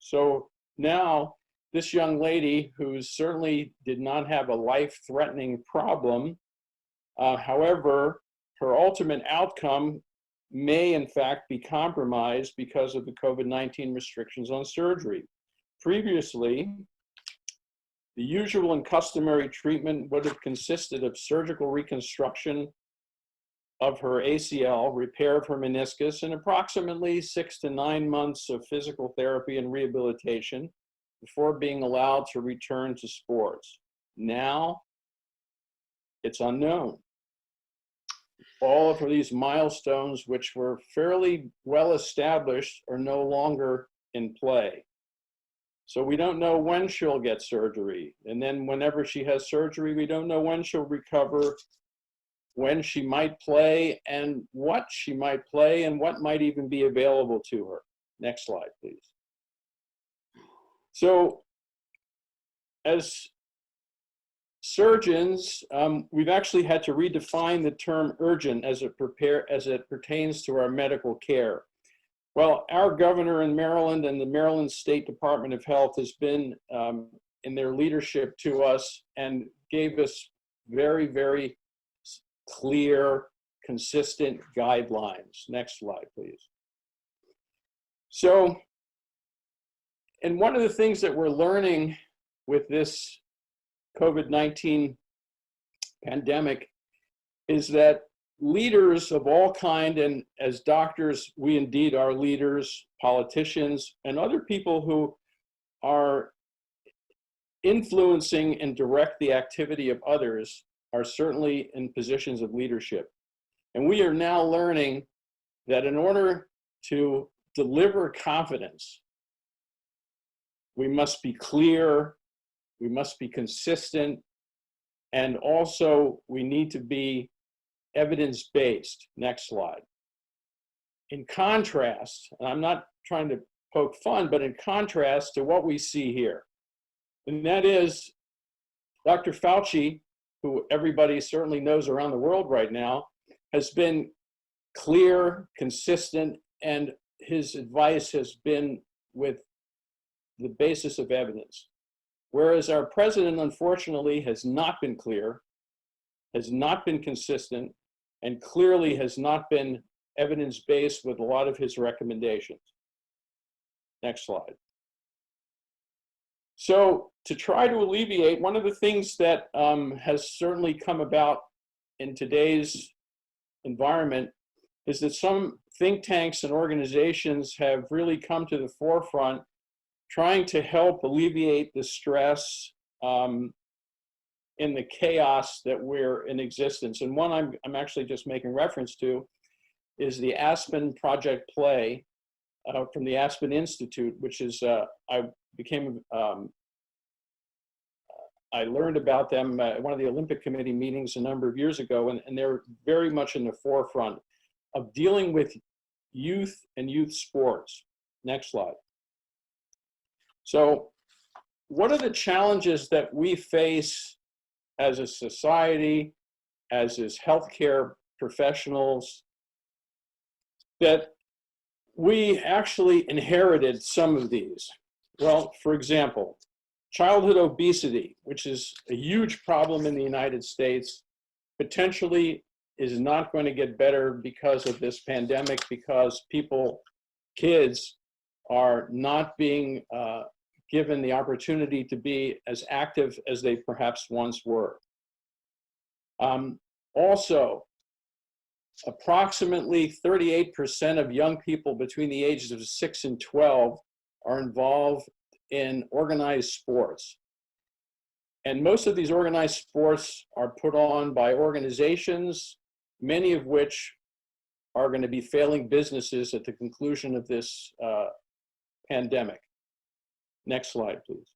So now this young lady, who certainly did not have a life-threatening problem, however, her ultimate outcome may in fact be compromised because of the COVID-19 restrictions on surgery. Previously, the usual and customary treatment would have consisted of surgical reconstruction of her ACL, repair of her meniscus, and approximately 6 to 9 months of physical therapy and rehabilitation before being allowed to return to sports. Now, it's unknown. All of these milestones, which were fairly well established, are no longer in play. So we don't know when she'll get surgery. And then whenever she has surgery, we don't know when she'll recover, when she might play, and what she might play, and what might even be available to her. Next slide, please. So as surgeons, we've actually had to redefine the term urgent as it pertains to our medical care. Well, our governor in Maryland and the Maryland State Department of Health has been in their leadership to us and gave us very, very clear, consistent guidelines. Next slide, please. So, and one of the things that we're learning with this COVID-19 pandemic is that leaders of all kind, and as doctors, we indeed are leaders, politicians, and other people who are influencing and direct the activity of others are certainly in positions of leadership. And we are now learning that in order to deliver confidence, we must be clear, we must be consistent, and also we need to be evidence-based. Next slide. In contrast, and I'm not trying to poke fun, but in contrast to what we see here, and that is Dr. Fauci, who everybody certainly knows around the world right now, has been clear, consistent, and his advice has been with the basis of evidence. Whereas our president, unfortunately, has not been clear, has not been consistent, and clearly has not been evidence-based with a lot of his recommendations. Next slide. So to try to alleviate, one of the things that has certainly come about in today's environment is that some think tanks and organizations have really come to the forefront trying to help alleviate the stress in the chaos that we're in existence. And one I'm actually just making reference to is the Aspen Project Play from the Aspen Institute, which is, I learned about them at one of the Olympic Committee meetings a number of years ago, and they're very much in the forefront of dealing with youth and youth sports. Next slide. So what are the challenges that we face as a society, as healthcare professionals, that we actually inherited some of these? Well, for example, childhood obesity, which is a huge problem in the United States, potentially is not going to get better because of this pandemic, because kids are not being given the opportunity to be as active as they perhaps once were. Also, approximately 38% of young people between the ages of 6 and 12 are involved in organized sports. And most of these organized sports are put on by organizations, many of which are going to be failing businesses at the conclusion of this pandemic. Next slide, please.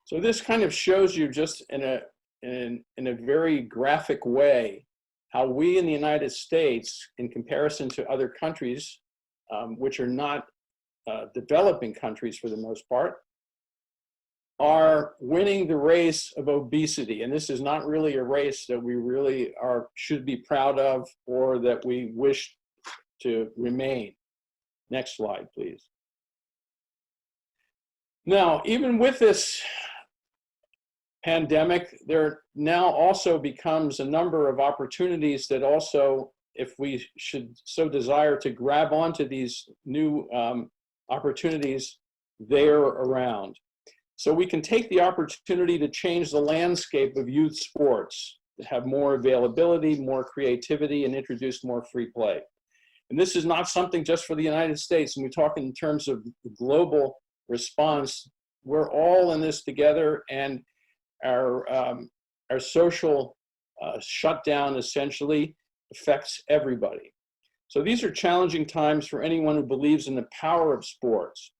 So this kind of shows you just in a very graphic way how we in the United States, in comparison to other countries, which are not developing countries for the most part, are winning the race of obesity. And this is not really a race that we really should be proud of or that we wish to remain. Next slide, please. Now, even with this pandemic, there now also becomes a number of opportunities that also, if we should so desire to grab onto these new opportunities, they're around. So we can take the opportunity to change the landscape of youth sports, to have more availability, more creativity, and introduce more free play. And this is not something just for the United States. And we talk in terms of the global response. We're all in this together, and our social shutdown essentially affects everybody. So these are challenging times for anyone who believes in the power of sports,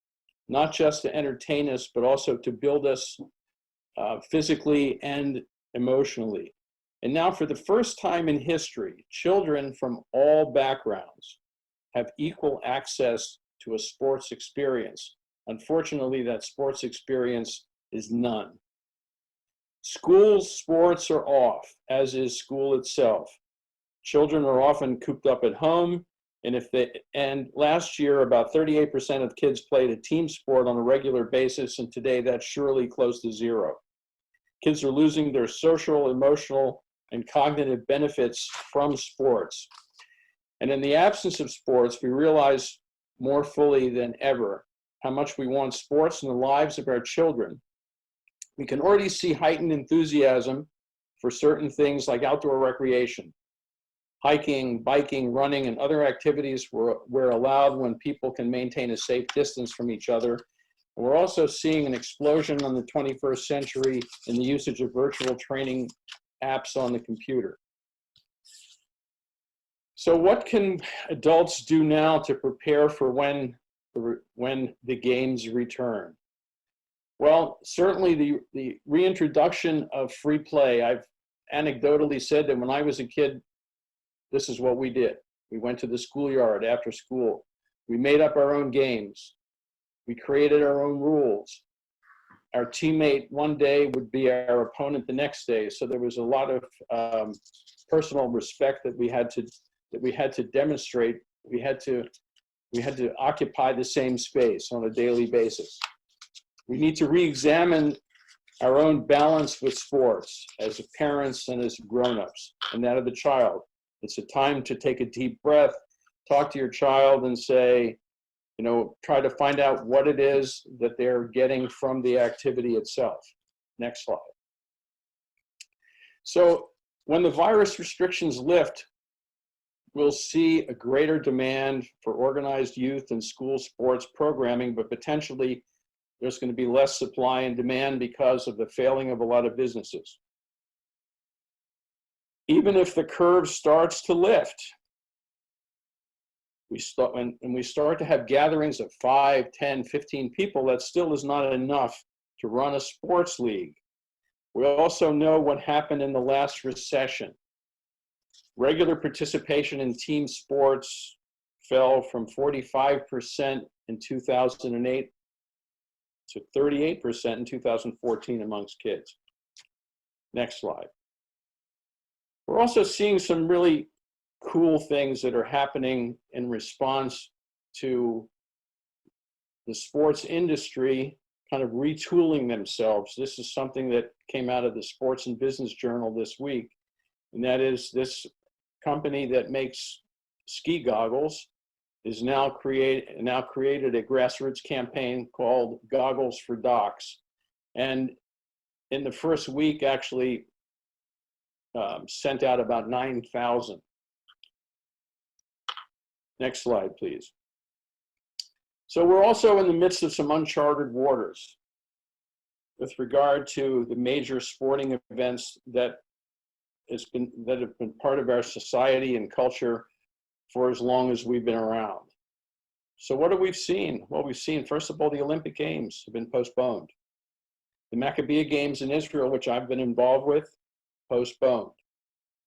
not just to entertain us, but also to build us physically and emotionally. And now, for the first time in history, children from all backgrounds have equal access to a sports experience. Unfortunately, that sports experience is none. School sports are off, as is school itself. Children are often cooped up at home, and last year, about 38% of kids played a team sport on a regular basis, and today that's surely close to zero. Kids are losing their social, emotional, and cognitive benefits from sports. And in the absence of sports, we realize more fully than ever how much we want sports in the lives of our children. We can already see heightened enthusiasm for certain things like outdoor recreation. Hiking, biking, running, and other activities were allowed when people can maintain a safe distance from each other. And we're also seeing an explosion in the 21st century in the usage of virtual training apps on the computer. So what can adults do now to prepare for when the games return? Well, certainly the reintroduction of free play. I've anecdotally said that when I was a kid, this is what we did. We went to the schoolyard after school. We made up our own games. We created our own rules. Our teammate one day would be our opponent the next day. So there was a lot of personal respect that we had to demonstrate. We had to occupy the same space on a daily basis. We need to re-examine our own balance with sports as parents and as grown-ups, and that of the child. It's a time to take a deep breath, talk to your child and say, try to find out what it is that they're getting from the activity itself. Next slide. So when the virus restrictions lift, we'll see a greater demand for organized youth and school sports programming, but potentially there's going to be less supply and demand because of the failing of a lot of businesses. Even if the curve starts to lift, we start to have gatherings of 5, 10, 15 people, that still is not enough to run a sports league. We also know what happened in the last recession. Regular participation in team sports fell from 45% in 2008 to 38% in 2014 amongst kids. Next slide. We're also seeing some really cool things that are happening in response to the sports industry kind of retooling themselves. This is something that came out of the Sports and Business Journal this week, and that is this company that makes ski goggles is now created a grassroots campaign called Goggles for Docs, and in the first week actually sent out about 9,000. Next slide, please. So we're also in the midst of some uncharted waters with regard to the major sporting events that have been part of our society and culture for as long as we've been around. So what have we seen? Well, we've seen, first of all, the Olympic Games have been postponed. The Maccabiah Games in Israel, which I've been involved with, postponed.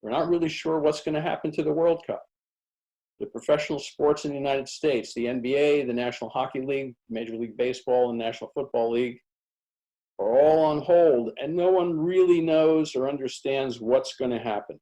We're not really sure what's going to happen to the World Cup. The professional sports in the United States, the NBA, the National Hockey League, Major League Baseball, and National Football League are all on hold, and no one really knows or understands what's going to happen.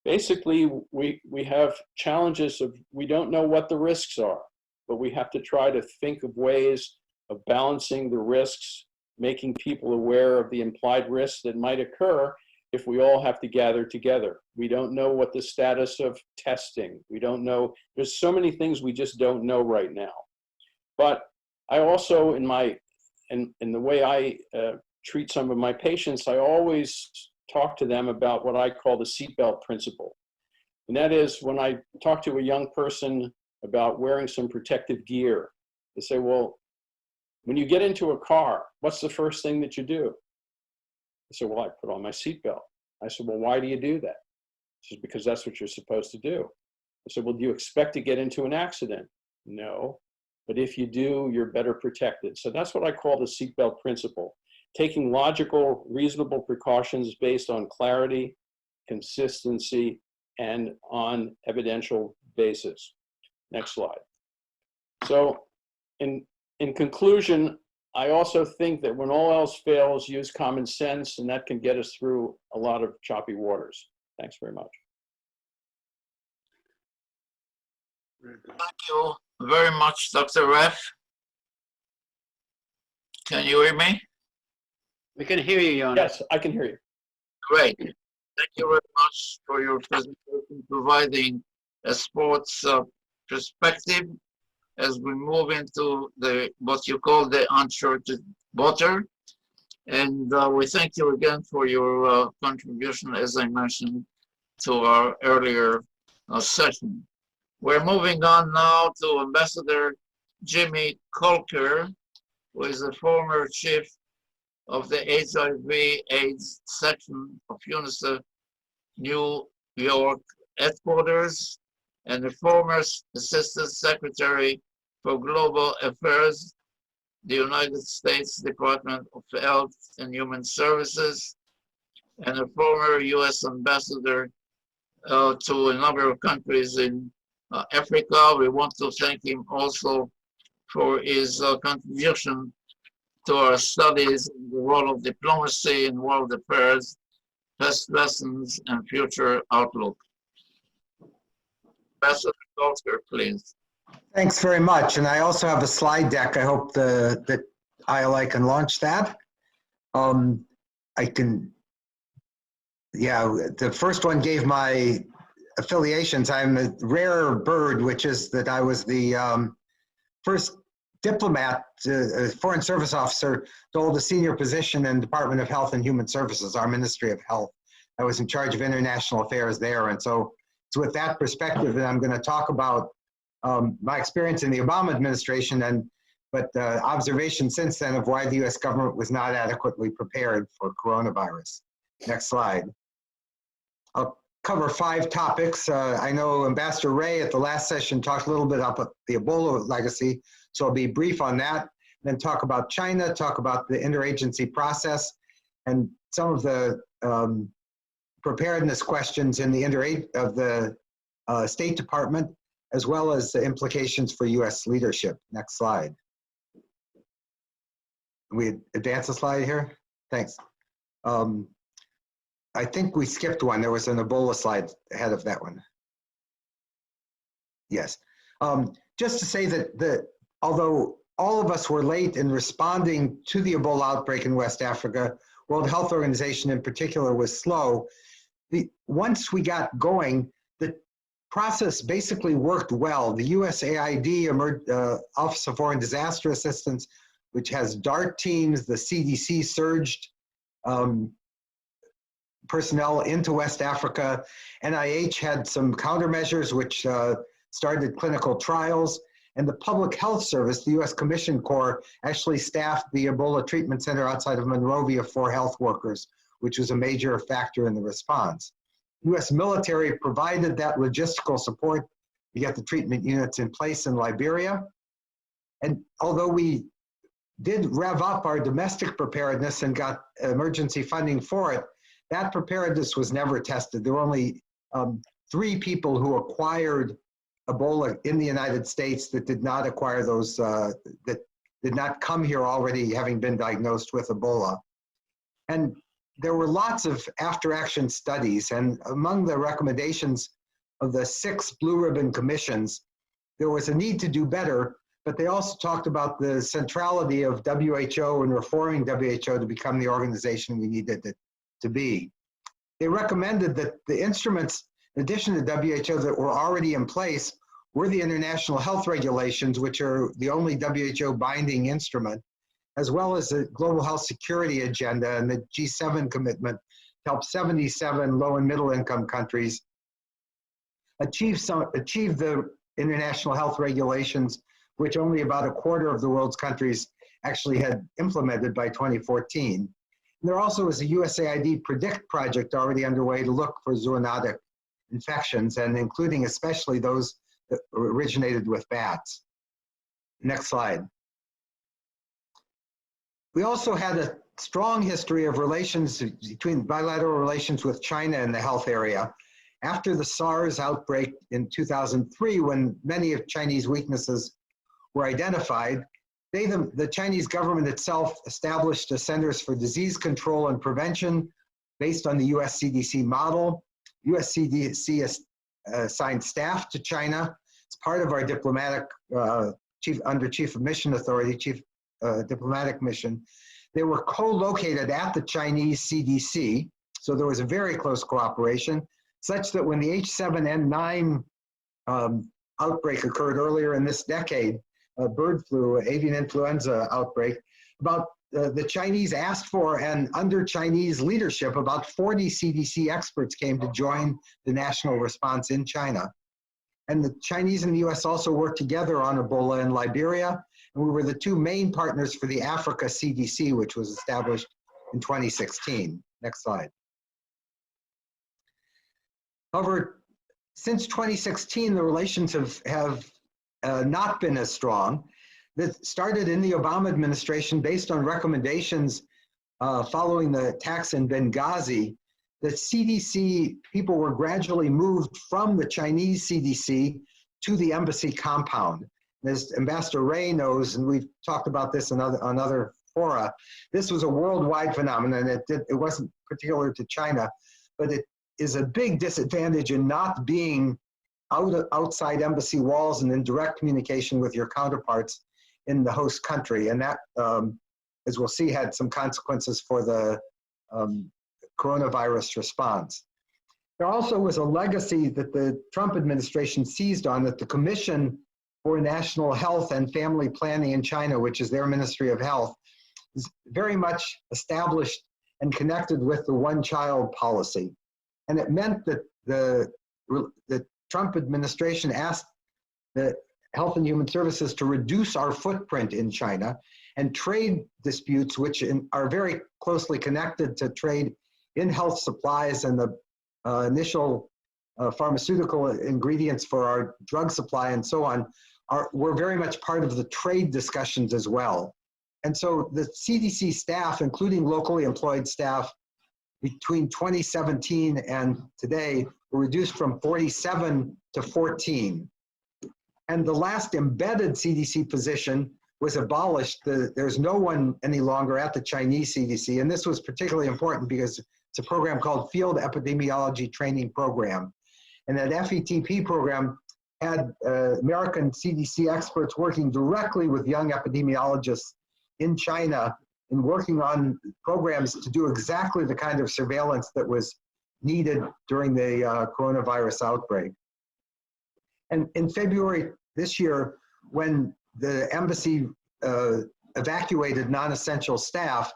Basically, we have challenges of, we don't know what the risks are, but we have to try to think of ways of balancing the risks, making people aware of the implied risks that might occur if we all have to gather together. We don't know what the status of testing. We don't know. There's so many things we just don't know right now. But I also, in the way I treat some of my patients, I always talk to them about what I call the seatbelt principle. And that is, when I talk to a young person about wearing some protective gear, they say, well, when you get into a car, what's the first thing that you do? I said, well, I put on my seatbelt. I said, well, why do you do that? She said, because that's what you're supposed to do. I said, well, do you expect to get into an accident? No, but if you do, you're better protected. So that's what I call the seatbelt principle, taking logical, reasonable precautions based on clarity, consistency, and on evidential basis. Next slide. So in conclusion, I also think that when all else fails, use common sense, and that can get us through a lot of choppy waters. Thanks very much. Thank you very much, Dr. Reff. Can you hear me? We can hear you, Jonas. Yes, I can hear you. Great. Thank you very much for your presentation, providing a sports perspective as we move into what you call the uncharted water. And we thank you again for your contribution, as I mentioned, to our earlier session. We're moving on now to Ambassador Jimmy Colker, who is the former chief of the HIV/AIDS section of UNICEF New York headquarters, and the former Assistant Secretary for Global Affairs, the United States Department of Health and Human Services, and a former U.S. ambassador to a number of countries in Africa. We want to thank him also for his contribution to our studies in the role of diplomacy in world affairs, past lessons, and future outlook. Ambassador Colker, please. Thanks very much. And I also have a slide deck. I hope that ILI can launch that. I can, yeah, the first one gave my affiliations. I'm a rare bird, which is that I was the first diplomat, foreign service officer to hold a senior position in Department of Health and Human Services, our Ministry of Health. I was in charge of international affairs there. And so it's with that perspective that I'm going to talk about my experience in the Obama administration but observations since then of why the US government was not adequately prepared for coronavirus. Next slide. I'll cover 5 topics. I know Ambassador Ray at the last session talked a little bit about the Ebola legacy, so I'll be brief on that. Then talk about China, talk about the interagency process, and some of the preparedness questions in the State Department, as well as the implications for US leadership. Next slide. We advance the slide here? Thanks. I think we skipped one. There was an Ebola slide ahead of that one. Yes. Just to say that although all of us were late in responding to the Ebola outbreak in West Africa, World Health Organization in particular was slow. Once we got going, the process basically worked well. The USAID, Office of Foreign Disaster Assistance, which has DART teams, the CDC surged personnel into West Africa. NIH had some countermeasures which started clinical trials. And the Public Health Service, the US Commission Corps, actually staffed the Ebola Treatment Center outside of Monrovia for health workers, which was a major factor in the response. US military provided that logistical support to get the treatment units in place in Liberia. And although we did rev up our domestic preparedness and got emergency funding for it, that preparedness was never tested. There were only 3 people who acquired Ebola in the United States that did not acquire those, that did not come here already having been diagnosed with Ebola. And there were lots of after-action studies, and among the recommendations of the 6 blue ribbon commissions, there was a need to do better, but they also talked about the centrality of WHO and reforming WHO to become the organization we needed it to be. They recommended that the instruments, in addition to WHO, that were already in place were the international health regulations, which are the only WHO binding instrument, as well as the global health security agenda and the G7 commitment to help 77 low and middle income countries achieve the international health regulations, which only about a quarter of the world's countries actually had implemented by 2014. And there also is a USAID PREDICT project already underway to look for zoonotic infections, and including especially those that originated with bats. Next slide. We also had a strong history of relations between bilateral relations with China in the health area. After the SARS outbreak in 2003, when many of Chinese weaknesses were identified, the Chinese government itself established the Centers for Disease Control and Prevention based on the US CDC model. US CDC assigned staff to China. It's part of our diplomatic, under Chief of Mission Authority, diplomatic mission. They were co-located at the Chinese CDC, so there was a very close cooperation, such that when the H7N9 outbreak occurred earlier in this decade, bird flu, avian influenza outbreak, the Chinese asked for, and under Chinese leadership, about 40 CDC experts came to join the national response in China. And the Chinese and the US also worked together on Ebola in Liberia, and we were the 2 main partners for the Africa CDC, which was established in 2016. Next slide. However, since 2016, the relations have not been as strong. That started in the Obama administration based on recommendations following the attacks in Benghazi. The CDC people were gradually moved from the Chinese CDC to the embassy compound. As Ambassador Ray knows, and we've talked about this on other fora, this was a worldwide phenomenon. It wasn't particular to China, but it is a big disadvantage in not being outside embassy walls and in direct communication with your counterparts in the host country. And that, as we'll see, had some consequences for the coronavirus response. There also was a legacy that the Trump administration seized on, that the Commission for National Health and Family Planning in China, which is their Ministry of Health, is very much established and connected with the one-child policy. And it meant that the the Trump administration asked the Health and Human Services to reduce our footprint in China, and trade disputes, which are very closely connected to trade in health supplies and the initial pharmaceutical ingredients for our drug supply and so on, were very much part of the trade discussions as well. And so the CDC staff, including locally employed staff, between 2017 and today were reduced from 47 to 14. And the last embedded CDC position was abolished. There's no one any longer at the Chinese CDC. And this was particularly important because it's a program called Field Epidemiology Training Program. And that FETP program had American CDC experts working directly with young epidemiologists in China and working on programs to do exactly the kind of surveillance that was needed during the coronavirus outbreak. And in February this year, when the embassy evacuated non-essential staff,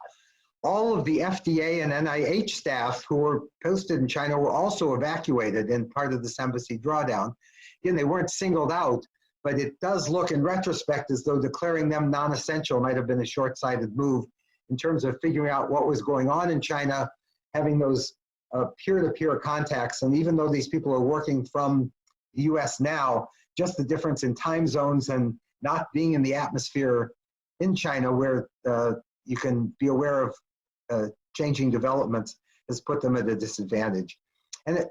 all of the FDA and NIH staff who were posted in China were also evacuated in part of this embassy drawdown. Again, they weren't singled out, but it does look in retrospect as though declaring them non-essential might have been a short-sighted move in terms of figuring out what was going on in China, having those peer-to-peer contacts. And even though these people are working from the US now, just the difference in time zones and not being in the atmosphere in China where you can be aware of changing developments has put them at a disadvantage. And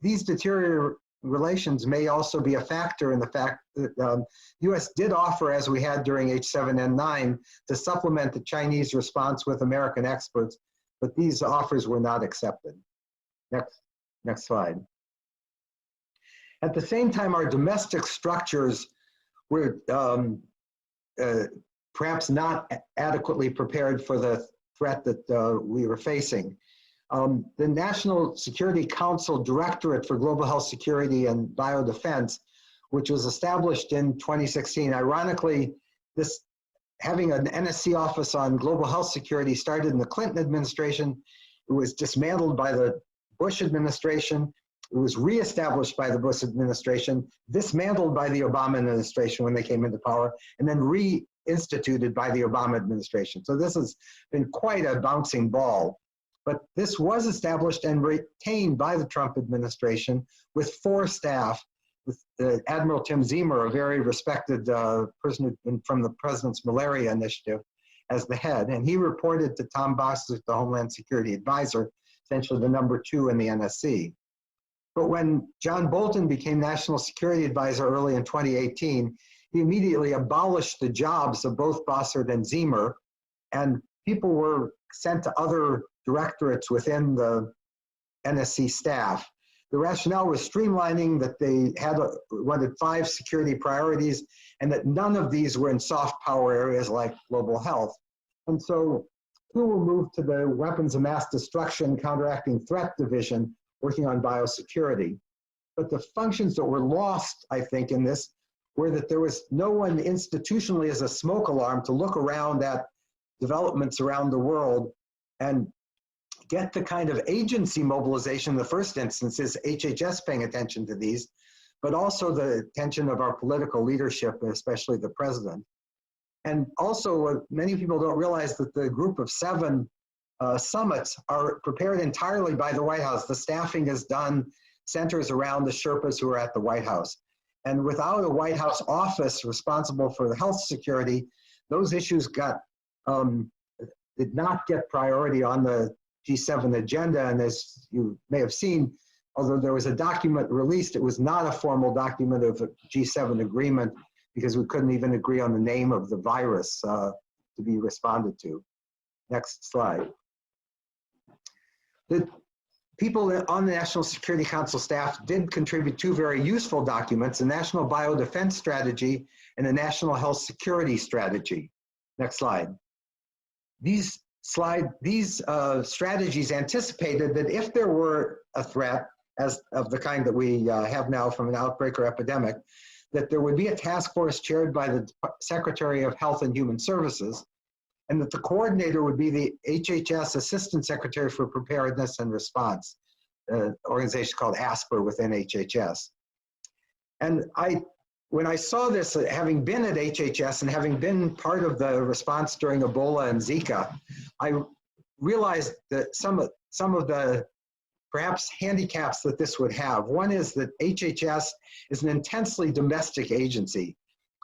these deteriorating relations may also be a factor in the fact that the US did offer, as we had during H7N9, to supplement the Chinese response with American experts, but these offers were not accepted. Next slide. At the same time, our domestic structures were perhaps not adequately prepared for the threat that we were facing. The National Security Council Directorate for Global Health Security and Biodefense, which was established in 2016. Ironically, this having an NSC office on global health security started in the Clinton administration. It was dismantled by the Bush administration. It was reestablished by the Bush administration, dismantled by the Obama administration when they came into power, and then reinstituted by the Obama administration. So this has been quite a bouncing ball. But this was established and retained by the Trump administration with 4 staff, with Admiral Tim Ziemer, a very respected person from the President's Malaria Initiative, as the head. And he reported to Tom Boster, the Homeland Security Advisor, essentially the #2 in the NSC. But when John Bolton became National Security Advisor early in 2018, he immediately abolished the jobs of both Bossert and Ziemer, and people were sent to other directorates within the NSC staff. The rationale was streamlining, that they wanted 5 security priorities, and that none of these were in soft power areas like global health. And so 2 were moved to the Weapons of Mass Destruction Counteracting Threat Division, working on biosecurity. But the functions that were lost, I think, in this were that there was no one institutionally as a smoke alarm to look around at developments around the world and get the kind of agency mobilization. In the first instance is HHS paying attention to these, but also the attention of our political leadership, especially the president. And also, many people don't realize that the group of 7 summits are prepared entirely by the White House. The staffing is done, centers around the Sherpas who are at the White House. And without a White House office responsible for the health security, those issues did not get priority on the G7 agenda. And as you may have seen, although there was a document released, it was not a formal document of a G7 agreement because we couldn't even agree on the name of the virus to be responded to. Next slide. The people on the National Security Council staff did contribute 2 very useful documents, a National Biodefense Strategy and a National Health Security Strategy. Next slide. These strategies anticipated that if there were a threat as of the kind that we have now from an outbreak or epidemic, that there would be a task force chaired by the Secretary of Health and Human Services, and that the coordinator would be the HHS Assistant Secretary for Preparedness and Response. organization called ASPR within HHS. And when I saw this, having been at HHS and having been part of the response during Ebola and Zika, I realized that some of the perhaps handicaps that this would have. One is that HHS is an intensely domestic agency,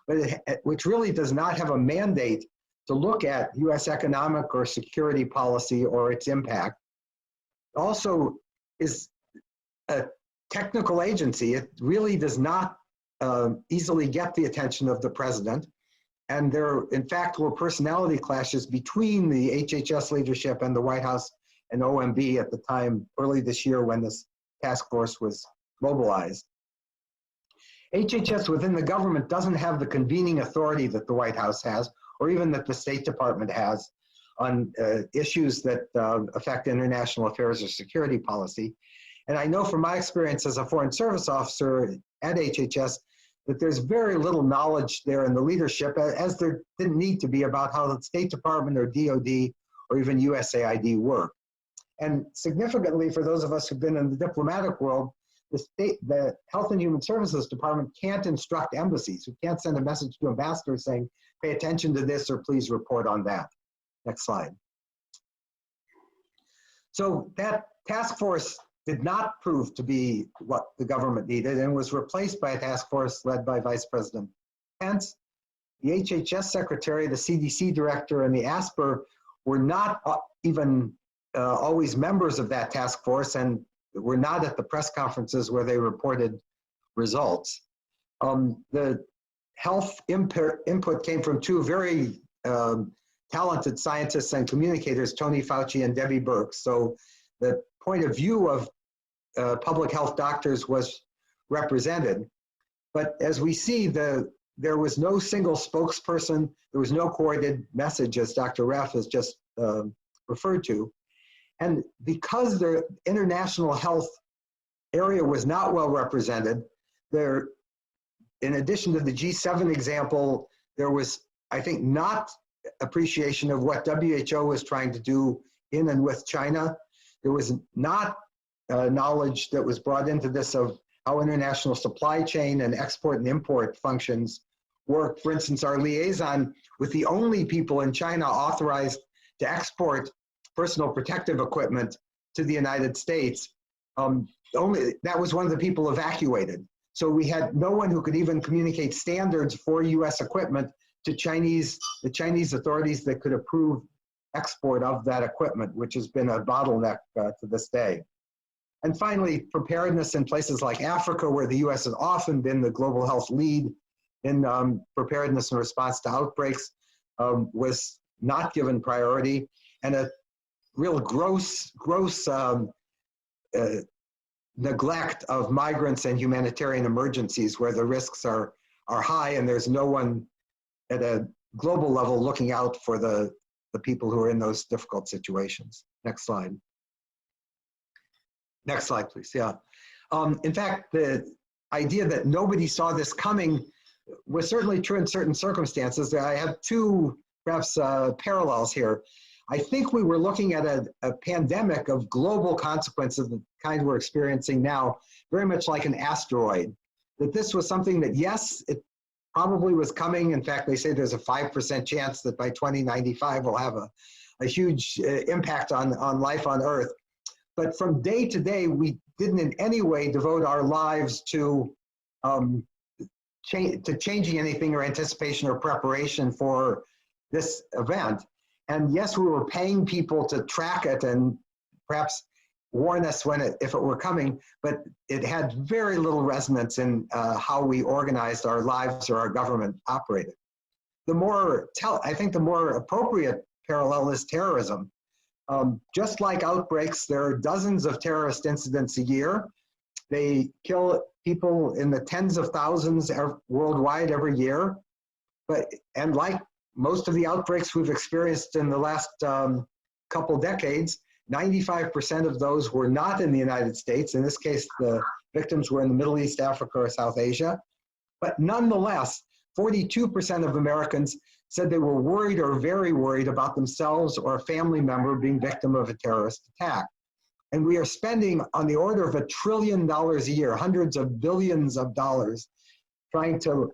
but which really does not have a mandate to look at US economic or security policy or its impact. Also is a technical agency. It really does not easily get the attention of the president. And there, in fact, were personality clashes between the HHS leadership and the White House and OMB at the time, early this year, when this task force was mobilized. HHS within the government doesn't have the convening authority that the White House has, or even that the State Department has on issues that affect international affairs or security policy. And I know from my experience as a Foreign Service officer at HHS that there's very little knowledge there in the leadership, as there didn't need to be, about how the State Department or DOD or even USAID work. And significantly, for those of us who've been in the diplomatic world, the Health and Human Services Department can't instruct embassies. We can't send a message to ambassadors saying, pay attention to this or please report on that. Next slide. So that task force did not prove to be what the government needed and was replaced by a task force led by Vice President Pence. The HHS secretary, the CDC director, and the ASPR were not even always members of that task force and were not at the press conferences where they reported results. The health input came from two very talented scientists and communicators, Tony Fauci and Debbie Birx. So the point of view of public health doctors was represented. But as we see, there was no single spokesperson, there was no coordinated message, as Dr. Raff has just referred to. And because the international health area was not well represented, in addition to the G7 example, there was, I think, not appreciation of what WHO was trying to do in and with China. There was not knowledge that was brought into this of how international supply chain and export and import functions work. For instance, our liaison with the only people in China authorized to export personal protective equipment to the United States, that was one of the people evacuated. So we had no one who could even communicate standards for US equipment to the Chinese authorities that could approve export of that equipment, which has been a bottleneck to this day. And finally, preparedness in places like Africa, where the US has often been the global health lead in preparedness and response to outbreaks, was not given priority, and a real gross neglect of migrants and humanitarian emergencies where the risks are high and there's no one at a global level looking out for the people who are in those difficult situations. Next slide. Next slide, please. Yeah. In fact, the idea that nobody saw this coming was certainly true in certain circumstances. I have two, perhaps, parallels here. I think we were looking at a pandemic of global consequences, the kind we're experiencing now, very much like an asteroid. That this was something that, yes, it probably was coming. In fact, they say there's a 5% chance that by 2095 we'll have a huge impact on life on Earth. But from day to day, we didn't in any way devote our lives to changing anything or anticipation or preparation for this event. And yes, we were paying people to track it and perhaps warn us if it were coming, but it had very little resonance in how we organized our lives or our government operated. I think the more appropriate parallel is terrorism. Just like outbreaks, there are dozens of terrorist incidents a year. They kill people in the tens of thousands worldwide every year. And like most of the outbreaks we've experienced in the last couple decades, 95% of those were not in the United States. In this case, the victims were in the Middle East, Africa, or South Asia. But nonetheless, 42% of Americans said they were worried or very worried about themselves or a family member being victim of a terrorist attack. And we are spending on the order of $1 trillion a year, hundreds of billions of dollars, trying to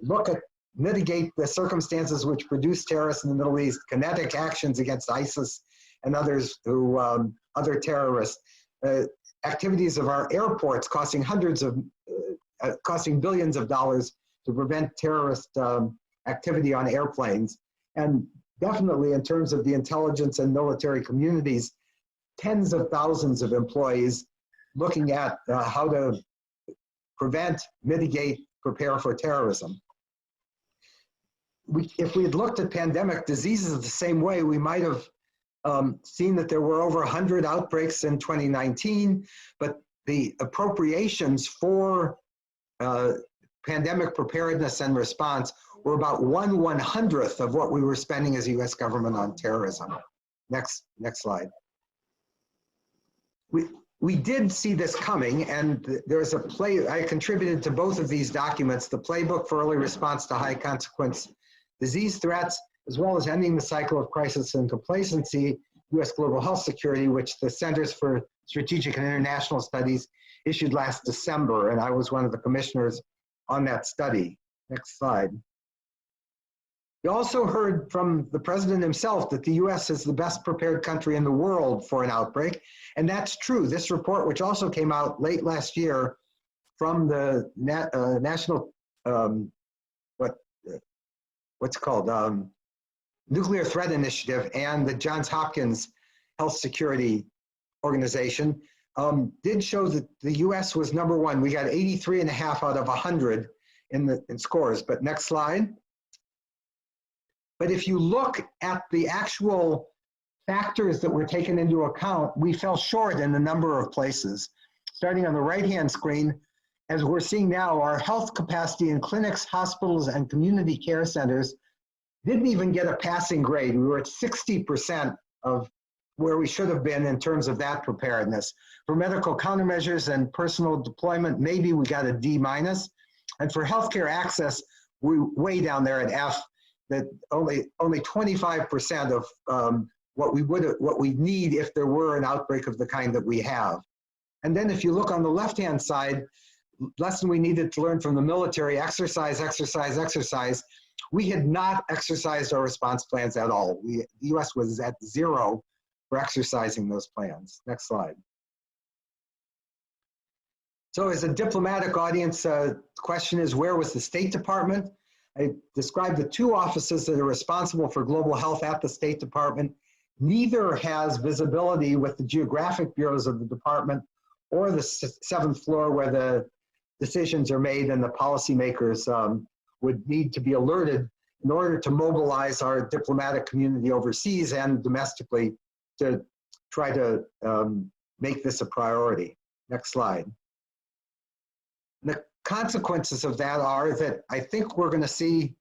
mitigate the circumstances which produce terrorists in the Middle East, kinetic actions against ISIS and others who, other terrorists, activities of our airports costing billions of dollars to prevent terrorist activity on airplanes. And definitely in terms of the intelligence and military communities, tens of thousands of employees looking at how to prevent, mitigate, prepare for terrorism. If we had looked at pandemic diseases the same way, we might have seen that there were over 100 outbreaks in 2019, but the appropriations for pandemic preparedness and response were about 1/100th of what we were spending as a US government on terrorism. Next slide. We did see this coming, and there's I contributed to both of these documents, the Playbook for Early Response to High Consequence Disease Threats, as well as Ending the Cycle of Crisis and Complacency, US Global Health Security, which the Centers for Strategic and International Studies issued last December, and I was one of the commissioners on that study. Next slide. We also heard from the president himself that the US is the best prepared country in the world for an outbreak, and that's true. This report, which also came out late last year from the National, what's it called, Nuclear Threat Initiative and the Johns Hopkins Health Security Organization, did show that the US was #1. We got 83.5 out of 100 in scores, but next slide. But if you look at the actual factors that were taken into account, we fell short in a number of places. Starting on the right-hand screen, as we're seeing now, our health capacity in clinics, hospitals, and community care centers didn't even get a passing grade. We were at 60% of where we should have been in terms of that preparedness. For medical countermeasures and personal deployment, maybe we got a D-. And for healthcare access, we're way down there at F, that only 25% of what we need if there were an outbreak of the kind that we have. And then if you look on the left-hand side, lesson we needed to learn from the military: exercise, exercise, exercise. We had not exercised our response plans at all. The US was at 0 for exercising those plans. Next slide. So as a diplomatic audience, the question is, where was the State Department? I described the 2 offices that are responsible for global health at the State Department. Neither has visibility with the geographic bureaus of the department or the 7th floor where the decisions are made and the policymakers would need to be alerted in order to mobilize our diplomatic community overseas and domestically to try to make this a priority. Next slide. The consequences of that are that I think we're going to see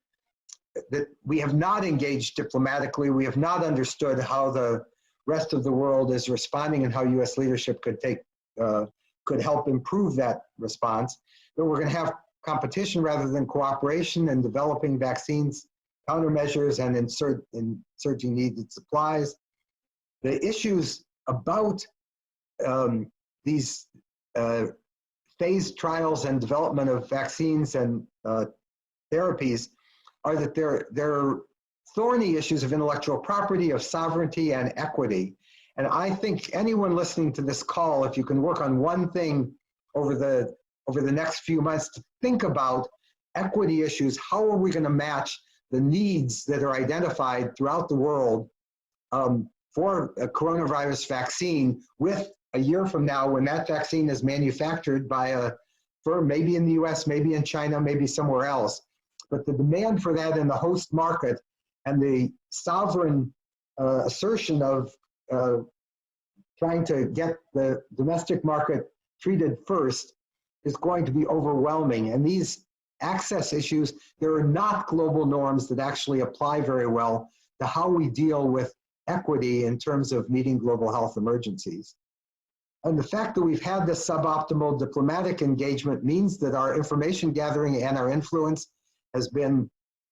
that we have not engaged diplomatically. We have not understood how the rest of the world is responding and how US leadership could help improve that response. But we're going to have competition rather than cooperation in developing vaccines, countermeasures, and surging needed supplies. The issues about these phased trials and development of vaccines and therapies are that there are thorny issues of intellectual property, of sovereignty, and equity. And I think anyone listening to this call, if you can work on one thing over the next few months to think about equity issues, how are we going to match the needs that are identified throughout the world for a coronavirus vaccine with a year from now when that vaccine is manufactured by a firm, maybe in the US, maybe in China, maybe somewhere else. But the demand for that in the host market and the sovereign assertion of trying to get the domestic market treated first is going to be overwhelming. And these access issues, there are not global norms that actually apply very well to how we deal with equity in terms of meeting global health emergencies. And the fact that we've had this suboptimal diplomatic engagement means that our information gathering and our influence has been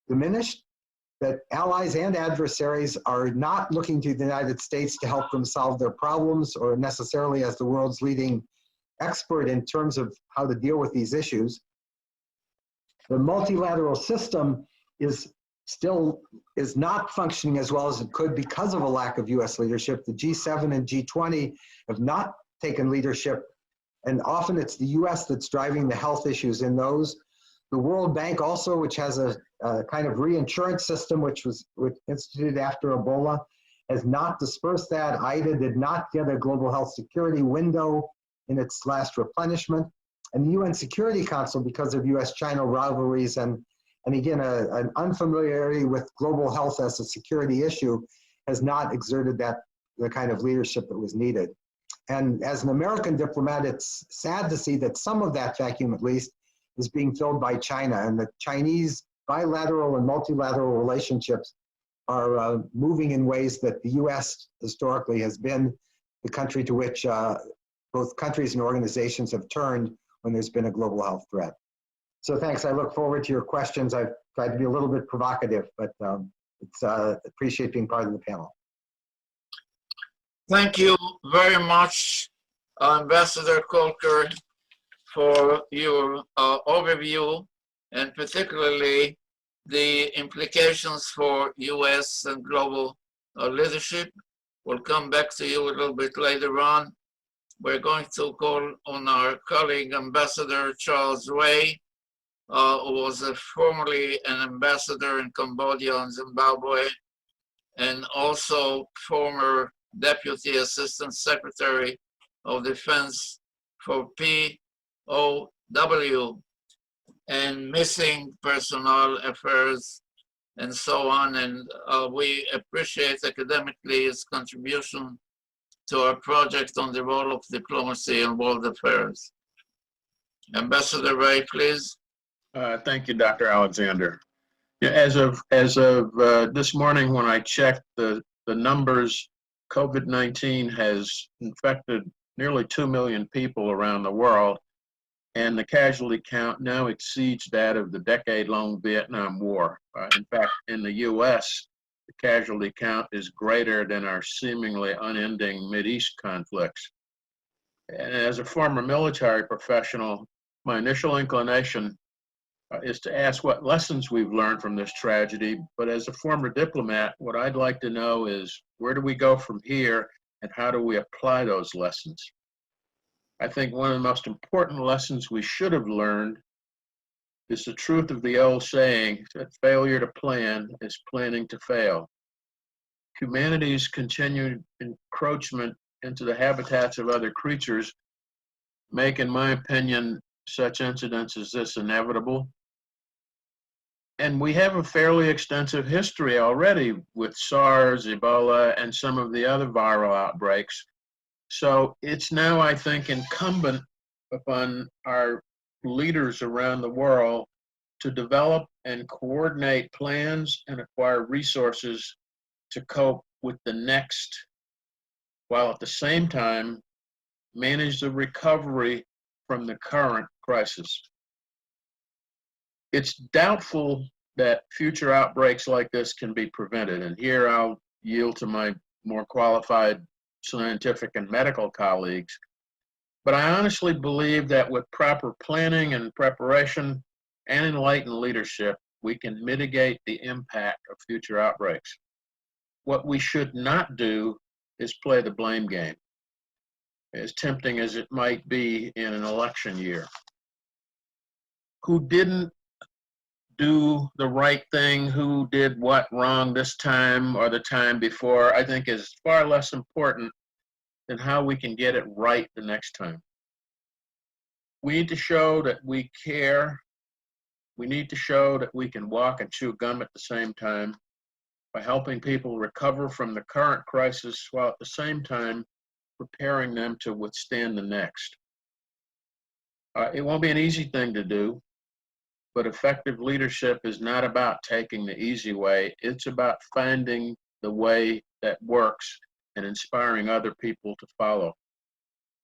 diminished, that allies and adversaries are not looking to the United States to help them solve their problems or necessarily as the world's leading expert in terms of how to deal with these issues. The multilateral system is not functioning as well as it could because of a lack of US leadership. The G7 and G20 have not taken leadership, and often it's the US that's driving the health issues in those. The World Bank also, which has a kind of reinsurance system which was instituted after Ebola, has not dispersed that. IDA did not get a global health security window in its last replenishment. And the UN Security Council, because of US-China rivalries and again, an unfamiliarity with global health as a security issue, has not exerted the kind of leadership that was needed. And as an American diplomat, it's sad to see that some of that vacuum, at least, is being filled by China. And the Chinese bilateral and multilateral relationships are moving in ways that the US historically has been the country to which both countries and organizations have turned when there's been a global health threat. So thanks, I look forward to your questions. I've tried to be a little bit provocative, but appreciate being part of the panel. Thank you very much, Ambassador Kolker, for your overview, and particularly the implications for US and global leadership. We'll come back to you a little bit later on. We're going to call on our colleague, Ambassador Charles Ray, who was formerly an ambassador in Cambodia and Zimbabwe, and also former Deputy Assistant Secretary of Defense for POW and Missing Personnel Affairs and so on. And we appreciate academically his contribution to our project on the role of diplomacy in world affairs. Ambassador Ray, please. Thank you, Dr. Alexander. Yeah, as of this morning, when I checked the numbers, COVID-19 has infected nearly 2 million people around the world, and the casualty count now exceeds that of the decade-long Vietnam War. In fact, in the US, the casualty count is greater than our seemingly unending Mideast conflicts. And as a former military professional, my initial inclination is to ask what lessons we've learned from this tragedy. But as a former diplomat, what I'd like to know is, where do we go from here and how do we apply those lessons? I think one of the most important lessons we should have learned is the truth of the old saying that failure to plan is planning to fail. Humanity's continued encroachment into the habitats of other creatures make, in my opinion, such incidents as this inevitable. And we have a fairly extensive history already with SARS, Ebola, and some of the other viral outbreaks. So it's now, I think, incumbent upon our leaders around the world to develop and coordinate plans and acquire resources to cope with the next, while at the same time manage the recovery from the current crisis. It's doubtful that future outbreaks like this can be prevented, and here I'll yield to my more qualified scientific and medical colleagues. But I honestly believe that with proper planning and preparation and enlightened leadership, we can mitigate the impact of future outbreaks. What we should not do is play the blame game, as tempting as it might be in an election year. Who didn't do the right thing, who did what wrong this time or the time before, I think is far less important than how we can get it right the next time. We need to show that we care. We need to show that we can walk and chew gum at the same time by helping people recover from the current crisis while at the same time preparing them to withstand the next. It won't be an easy thing to do, but effective leadership is not about taking the easy way. It's about finding the way that works and inspiring other people to follow.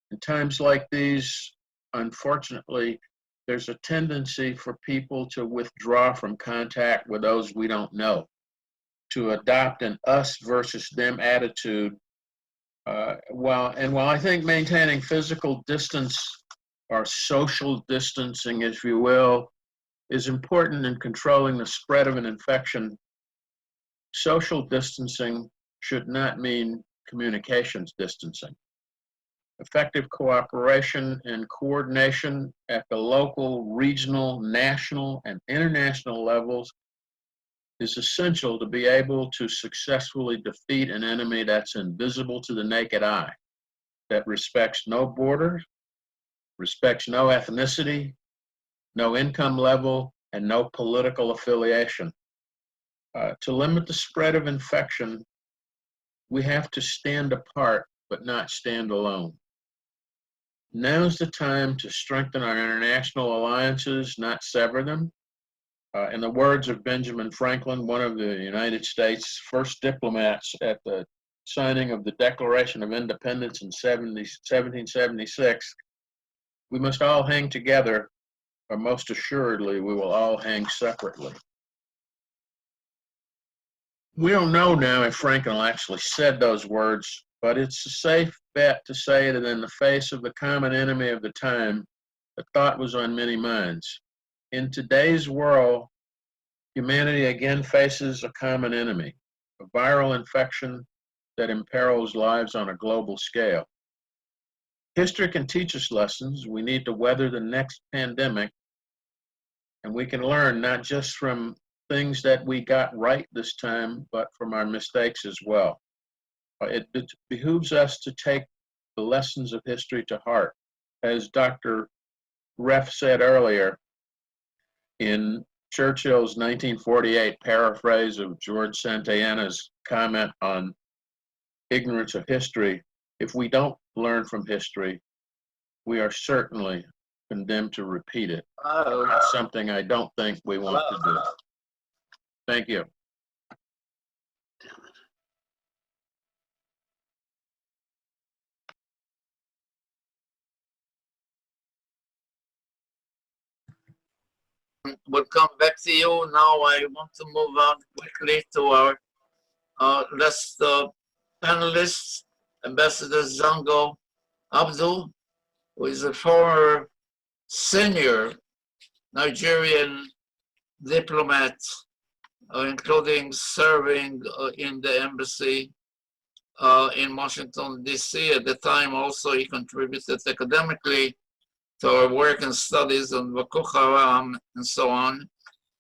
In times like these, unfortunately, there's a tendency for people to withdraw from contact with those we don't know. to adopt an us versus them attitude. While I think maintaining physical distance or social distancing, if you will, is important in controlling the spread of an infection, social distancing should not mean communications distancing. Effective cooperation and coordination at the local, regional, national, and international levels is essential to be able to successfully defeat an enemy that's invisible to the naked eye, that respects no borders, respects no ethnicity, no income level, and no political affiliation. To limit the spread of infection, we have to stand apart, but not stand alone. Now's the time to strengthen our international alliances, not sever them. In the words of Benjamin Franklin, one of the United States' first diplomats at the signing of the Declaration of Independence in 1776, we must all hang together, or most assuredly, we will all hang separately. We don't know now if Franklin actually said those words, but it's a safe bet to say that in the face of the common enemy of the time, the thought was on many minds. In today's world, humanity again faces a common enemy, a viral infection that imperils lives on a global scale. History can teach us lessons. We need to weather the next pandemic, and we can learn not just from things that we got right this time, but from our mistakes as well. It behooves us to take the lessons of history to heart. As Dr. Reff said earlier, in Churchill's 1948 paraphrase of George Santayana's comment on ignorance of history, if we don't learn from history, we are certainly condemned to repeat it. That's something I don't think we want to do. Thank you. We'll come back to you. Now I want to move on quickly to our last panelists, Ambassador Zango Abdul, who is a former senior Nigerian diplomat, including serving in the embassy in Washington, D.C. At the time, also, he contributed academically to our work and studies on Boko Haram and so on.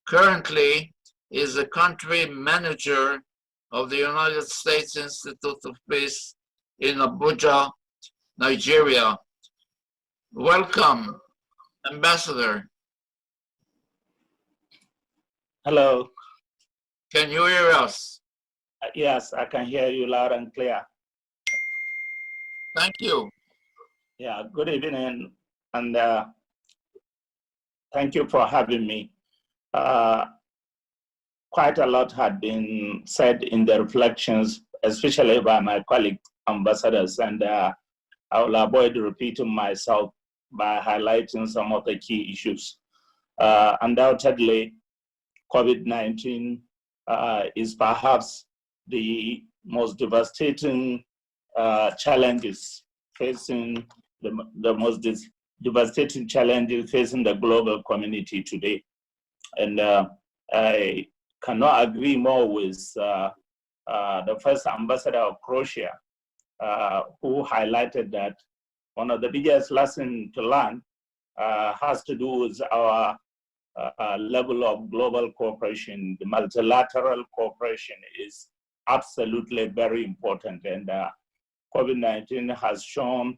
Currently, he is a country manager of the United States Institute of Peace in Abuja, Nigeria. Welcome, Ambassador. Hello. Can you hear us? Yes, I can hear you loud and clear. Thank you. Yeah, good evening, and thank you for having me. Quite a lot had been said in the reflections, especially by my colleague ambassadors, and I will avoid repeating myself by highlighting some of the key issues. Undoubtedly, COVID-19 is perhaps the most devastating challenges facing the most devastating challenges facing the global community today. And I cannot agree more with the first ambassador of Croatia, who highlighted that one of the biggest lessons to learn has to do with our level of global cooperation. The multilateral cooperation is absolutely very important, and COVID-19 has shown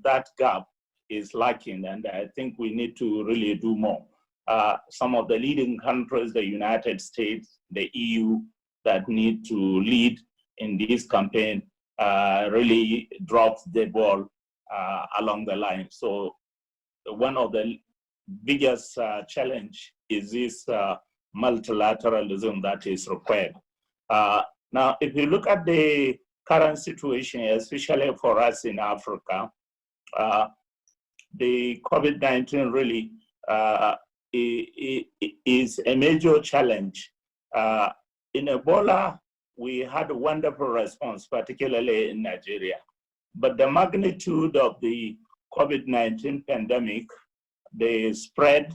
that gap is lacking, and I think we need to really do more. Some of the leading countries, the United States, the EU, that need to lead in this campaign really dropped the ball along the line. So one of the biggest challenge is this multilateralism that is required. Now, if you look at the current situation, especially for us in Africa, the COVID-19 really is a major challenge in Ebola, we had a wonderful response, particularly in Nigeria. But the magnitude of the COVID-19 pandemic, the spread,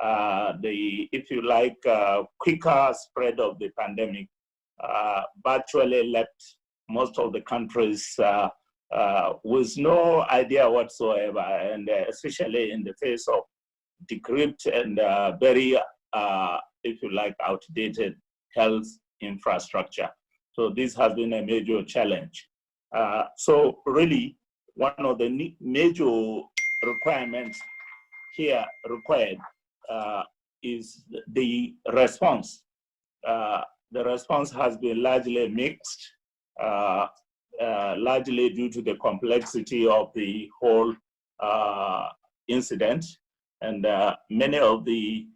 if you like, quicker spread of the pandemic virtually left most of the countries with no idea whatsoever, and especially in the face of decrepit and very, if you like, outdated health infrastructure. So this has been a major challenge. So really, one of the major requirements here required is the response. The response has been largely mixed, largely due to the complexity of the whole incident. And many of the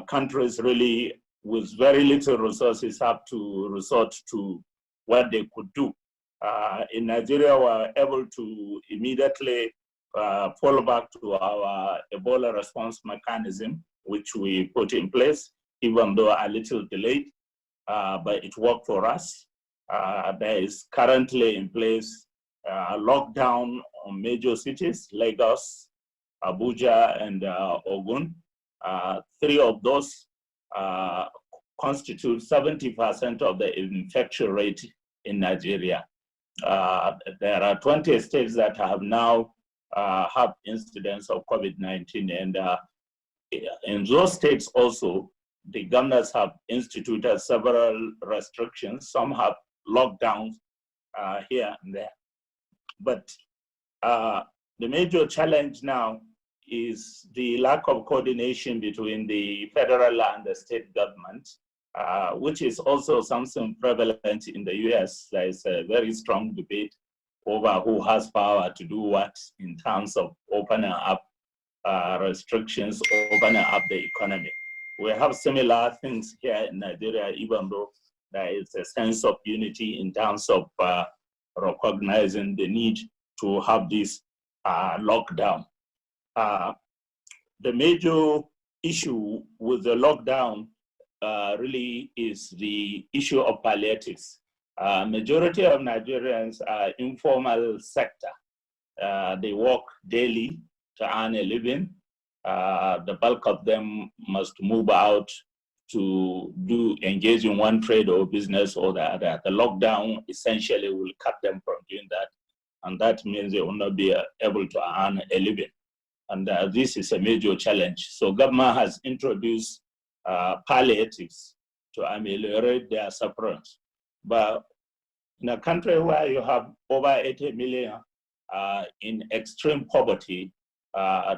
countries really, with very little resources, have to resort to what they could do. In Nigeria, we were able to immediately fall back to our Ebola response mechanism, which we put in place, even though a little delayed, but it worked for us. There is currently in place lockdown on major cities, Lagos, Abuja, and Ogun. 3 of those constitute 70% of the infection rate in Nigeria. There are 20 states that have now have incidents of COVID-19, and in those states also, the governors have instituted several restrictions. Some have lockdowns here and there. But the major challenge now is the lack of coordination between the federal and the state government, which is also something prevalent in the US. There is a very strong debate over who has power to do what in terms of opening up restrictions, opening up the economy. We have similar things here in Nigeria, even though there is a sense of unity in terms of recognizing the need to have this lockdown. The major issue with the lockdown really is the issue of palliatives. Majority of Nigerians are informal sector. They work daily to earn a living. The bulk of them must move out to engage in one trade or business or the other. The lockdown essentially will cut them from doing that. And that means they will not be able to earn a living. And this is a major challenge. So government has introduced palliatives to ameliorate their sufferance. But in a country where you have over 80 million in extreme poverty,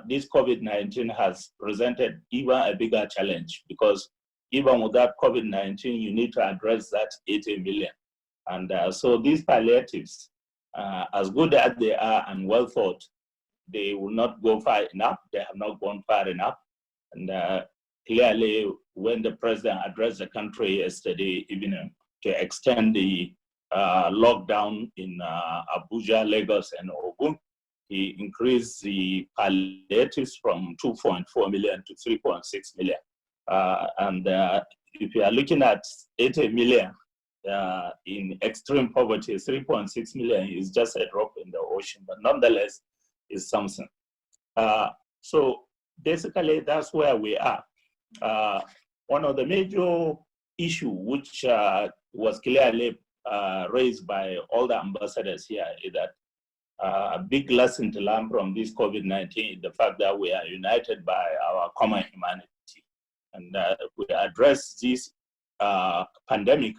this COVID-19 has presented even a bigger challenge, because even without COVID-19, you need to address that 80 million. And so these palliatives, as good as they are and well thought, they will not go far enough. They have not gone far enough. And clearly, when the president addressed the country yesterday evening to extend the lockdown in Abuja, Lagos, and Ogun, he increased the palliatives from 2.4 million to 3.6 million. And if you are looking at 80 million in extreme poverty, 3.6 million is just a drop in the ocean, but nonetheless, is something. So basically, that's where we are. One of the major issues which was clearly raised by all the ambassadors here is that a big lesson to learn from this COVID-19 is the fact that we are united by our common humanity. And we address this pandemic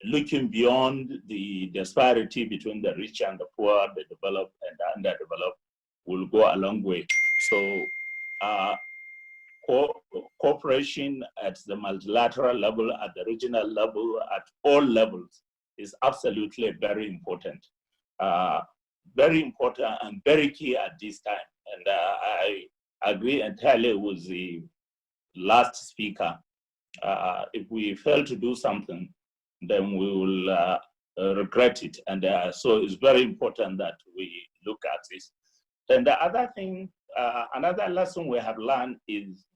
looking beyond the disparity between the rich and the poor, the developed and the underdeveloped, will go a long way. So cooperation at the multilateral level, at the regional level, at all levels is absolutely very important. Very important and very key at this time. And I agree entirely with the last speaker. If we fail to do something, then we will regret it. And so it's very important that we look at this. Then the other thing, another lesson we have learned is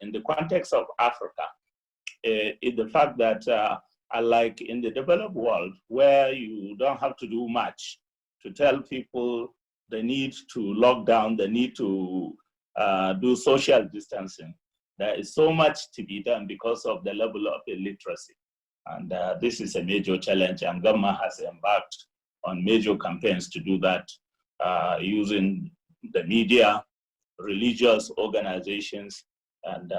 in the context of Africa, is the fact that unlike in the developed world, where you don't have to do much to tell people the need to lock down, the need to do social distancing, there is so much to be done because of the level of illiteracy. And this is a major challenge, and government has embarked on major campaigns to do that, using the media, religious organizations, and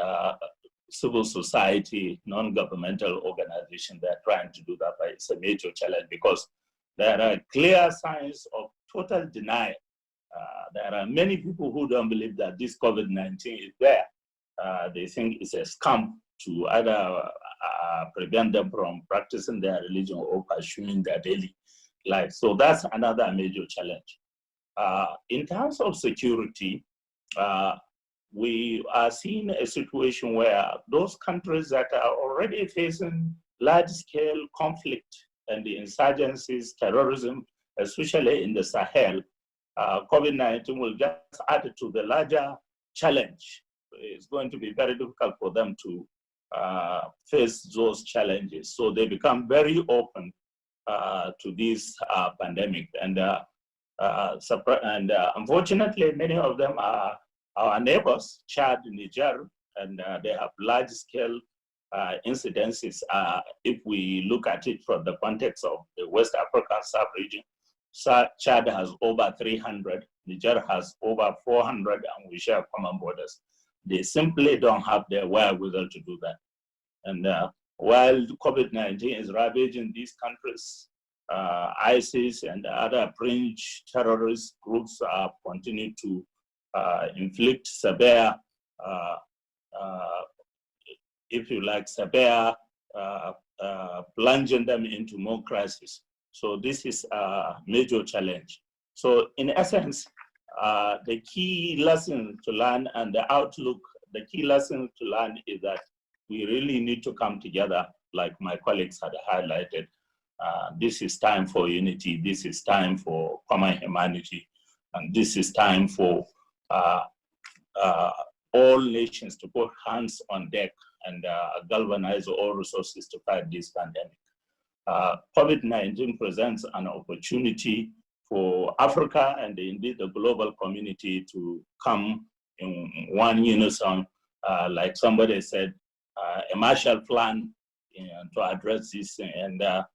civil society, non-governmental organizations. They're trying to do that, but it's a major challenge because there are clear signs of total denial. There are many people who don't believe that this COVID-19 is there. They think it's a scam to either prevent them from practicing their religion or pursuing their daily life. So that's another major challenge. In terms of security, we are seeing a situation where those countries that are already facing large-scale conflict and the insurgencies, terrorism, especially in the Sahel, COVID-19 will just add to the larger challenge. It's going to be very difficult for them to face those challenges. So they become very open to this pandemic. And unfortunately, many of them are our neighbors, Chad, Niger, and they have large-scale incidences. If we look at it from the context of the West African sub-region, Chad has over 300, Niger has over 400, and we share common borders. They simply don't have the wherewithal to do that. And while COVID-19 is ravaging these countries, ISIS and other fringe terrorist groups continue to inflict severe, if you like, severe, plunging them into more crisis. So this is a major challenge. So in essence, the key lesson to learn and the outlook, the key lesson to learn is that we really need to come together, like my colleagues had highlighted. This is time for unity. This is time for common humanity. And this is time for all nations to put hands on deck and galvanize all resources to fight this pandemic. COVID-19 presents an opportunity for Africa and indeed the global community to come in one unison, like somebody said, a Marshall Plan to address this. And the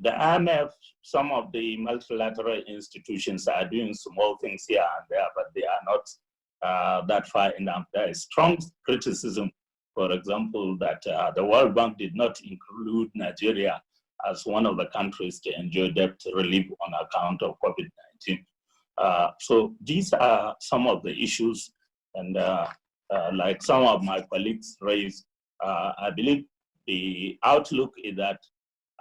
IMF, some of the multilateral institutions are doing small things here and there, but they are not that far enough. There is strong criticism, for example, that the World Bank did not include Nigeria as one of the countries to enjoy debt relief on account of COVID-19. So these are some of the issues, and like some of my colleagues raised, I believe the outlook is that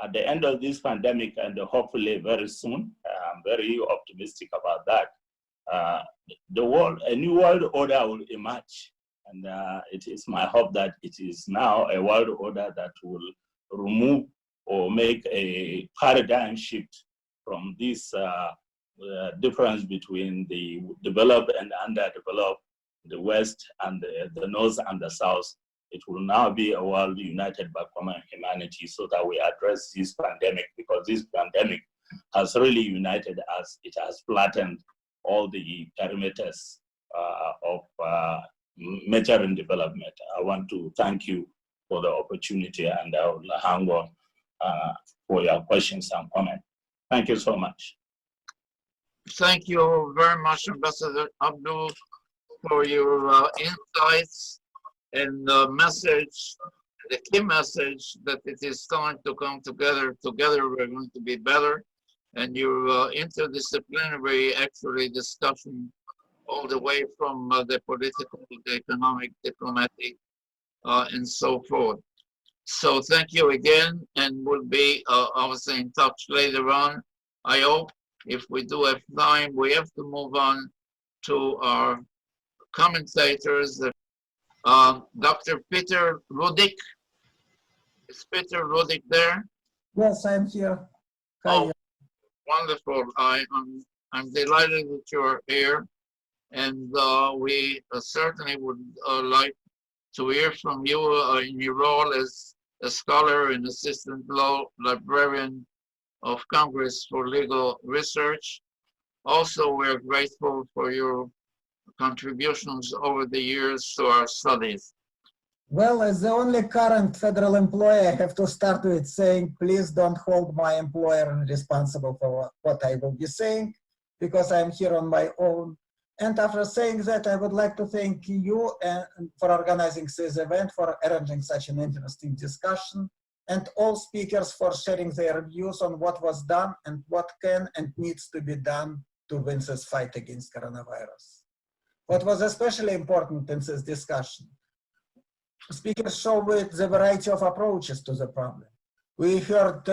at the end of this pandemic, and hopefully very soon, I'm very optimistic about that, a new world order will emerge. And it is my hope that it is now a world order that will remove or make a paradigm shift from this difference between the developed and underdeveloped, the West and the North and the South. It will now be a world united by common humanity so that we address this pandemic, because this pandemic has really united us. It has flattened all the perimeters of measuring development. I want to thank you for the opportunity, and I will hang on for your questions and comments. Thank you so much. Thank you very much, Ambassador Abdul, for your insights and the message, the key message that it is time to come together. Together we're going to be better. And your interdisciplinary actually discussion all the way from the political, the economic, diplomatic, and so forth. So thank you again, and we'll be obviously in touch later on. I hope if we do have time, we have to move on to our commentators. Dr. Peter Rudik. Is Peter Rudik there? Yes, I'm here. Oh, wonderful. I'm delighted that you're here. And we certainly would like to hear from you in your role as a scholar and assistant law librarian of Congress for Legal Research. Also, we're grateful for your contributions over the years to our studies. Well, as the only current federal employee, I have to start with saying, please don't hold my employer responsible for what I will be saying, because I'm here on my own. And after saying that, I would like to thank you for organizing this event, for arranging such an interesting discussion, and all speakers for sharing their views on what was done and what can and needs to be done to win this fight against coronavirus. What was especially important in this discussion, speakers showed the variety of approaches to the problem. We heard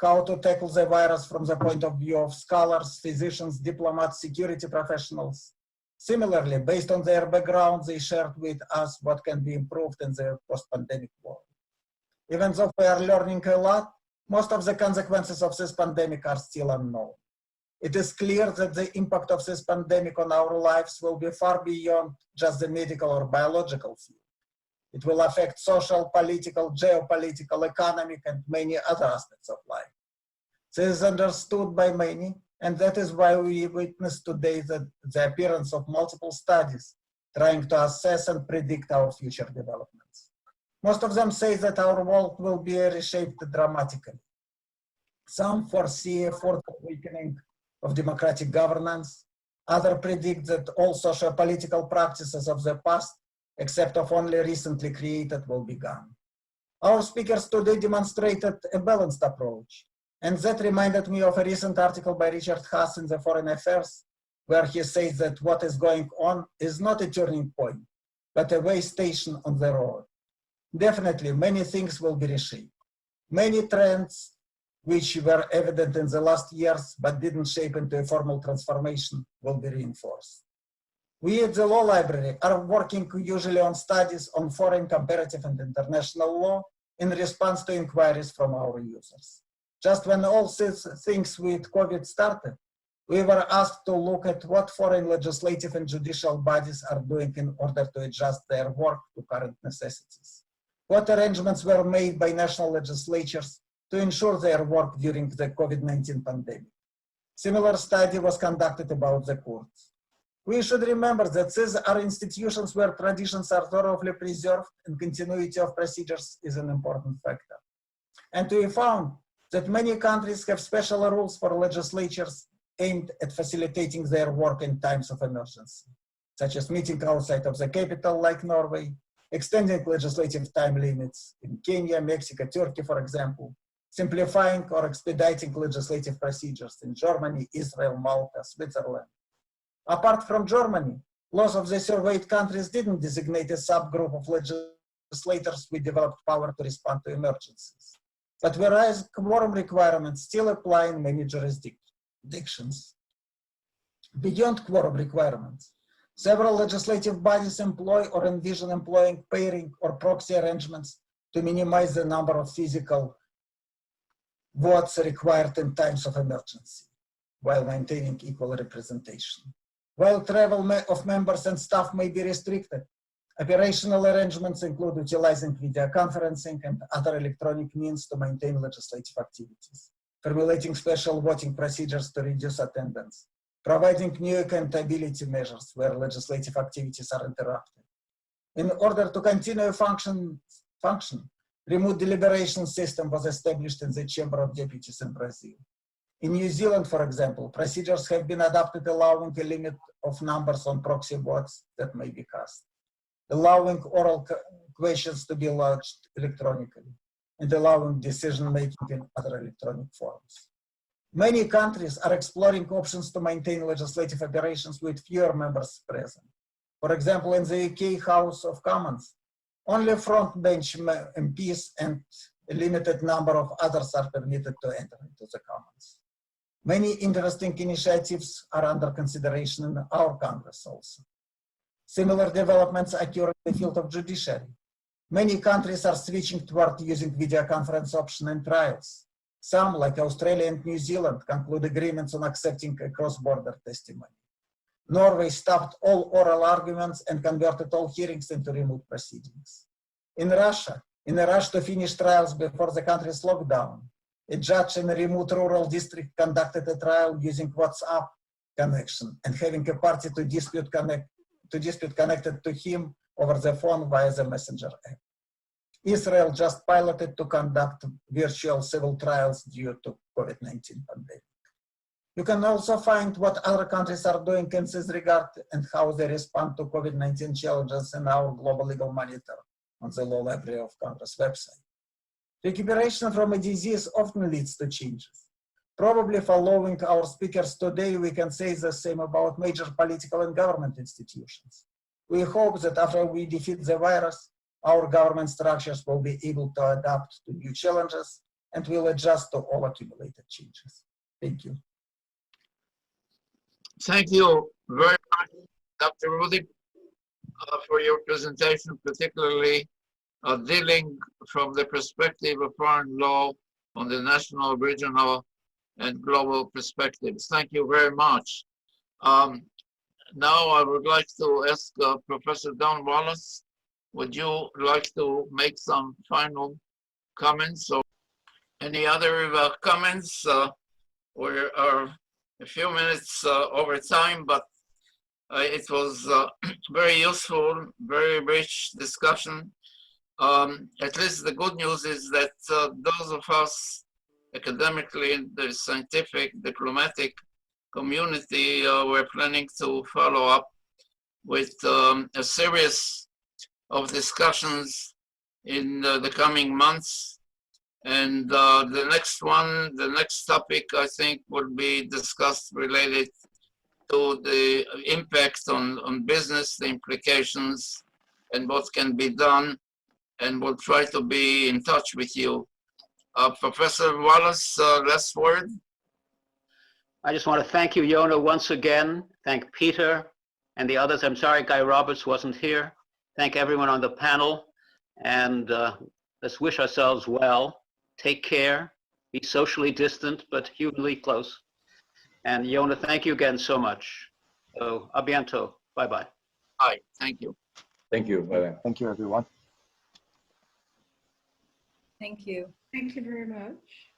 how to tackle the virus from the point of view of scholars, physicians, diplomats, security professionals. Similarly, based on their background, they shared with us what can be improved in the post-pandemic world. Even though we are learning a lot, most of the consequences of this pandemic are still unknown. It is clear that the impact of this pandemic on our lives will be far beyond just the medical or biological field. It will affect social, political, geopolitical, economic, and many other aspects of life. This is understood by many, and that is why we witness today the appearance of multiple studies trying to assess and predict our future developments. Most of them say that our world will be reshaped dramatically. Some foresee a further weakening of democratic governance. Others predict that all socio-political practices of the past, except of only recently created, will be gone. Our speakers today demonstrated a balanced approach, and that reminded me of a recent article by Richard Haas in the Foreign Affairs, where he says that what is going on is not a turning point, but a way station on the road. Definitely, many things will be reshaped. Many trends which were evident in the last years but didn't shape into a formal transformation will be reinforced. We at the Law Library are working usually on studies on foreign, comparative, and international law in response to inquiries from our users. Just when all these things with COVID started, we were asked to look at what foreign legislative and judicial bodies are doing in order to adjust their work to current necessities. What arrangements were made by national legislatures to ensure their work during the COVID-19 pandemic. Similar study was conducted about the courts. We should remember that these are institutions where traditions are thoroughly preserved and continuity of procedures is an important factor. And we found that many countries have special rules for legislatures aimed at facilitating their work in times of emergency, such as meeting outside of the capital like Norway, extending legislative time limits in Kenya, Mexico, Turkey, for example, simplifying or expediting legislative procedures in Germany, Israel, Malta, Switzerland. Apart from Germany, laws of the surveyed countries didn't designate a subgroup of legislators with developed power to respond to emergencies. But whereas quorum requirements still apply in many jurisdictions. Beyond quorum requirements, several legislative bodies employ or envision employing pairing or proxy arrangements to minimize the number of physical votes required in times of emergency, while maintaining equal representation. While travel of members and staff may be restricted, operational arrangements include utilizing video conferencing and other electronic means to maintain legislative activities, formulating special voting procedures to reduce attendance, providing new accountability measures where legislative activities are interrupted. In order to continue function, remote deliberation system was established in the Chamber of Deputies in Brazil. In New Zealand, for example, procedures have been adopted allowing a limit of numbers on proxy votes that may be cast, allowing oral questions to be lodged electronically, and allowing decision-making in other electronic forms. Many countries are exploring options to maintain legislative operations with fewer members present. For example, in the UK House of Commons, only frontbench MPs and a limited number of others are permitted to enter into the Commons. Many interesting initiatives are under consideration in our Congress also. Similar developments occur in the field of judiciary. Many countries are switching toward using video conference option in trials. Some, like Australia and New Zealand, conclude agreements on accepting a cross-border testimony. Norway stopped all oral arguments and converted all hearings into remote proceedings. In Russia, In a rush to finish trials before the country's lockdown, a judge in a remote rural district conducted a trial using WhatsApp connection and having a party to dispute connected to him over the phone via the messenger app. Israel just piloted to conduct virtual civil trials due to COVID-19 pandemic. You can also find what other countries are doing in this regard and how they respond to COVID-19 challenges in our Global Legal Monitor on the Law Library of Congress website. Recuperation from a disease often leads to changes. Probably following our speakers today, we can say the same about major political and government institutions. We hope that after we defeat the virus, our government structures will be able to adapt to new challenges and will adjust to all accumulated changes. Thank you. Thank you very much, Dr. Rudy, for your presentation, particularly dealing from the perspective of foreign law on the national, regional, and global perspectives. Thank you very much. Now I would like to ask Professor Don Wallace, would you like to make some final comments or any other comments? We are a few minutes over time, but it was very useful, very rich discussion. At least the good news is that those of us academically in the scientific, diplomatic community, we're planning to follow up with a series of discussions in the coming months. And the next topic, I think, will be discussed related to the impact on business, the implications, and what can be done. And we'll try to be in touch with you. Professor Wallace, last word. I just want to thank you, Yona, once again. Thank Peter and the others. I'm sorry Guy Roberts wasn't here. Thank everyone on the panel. And let's wish ourselves well. Take care. Be socially distant, but humanly close. And Yona, thank you again so much. So, a bientôt. Bye-bye. Bye. Thank you. Thank you. Bye-bye. Thank you, everyone. Thank you. Thank you very much.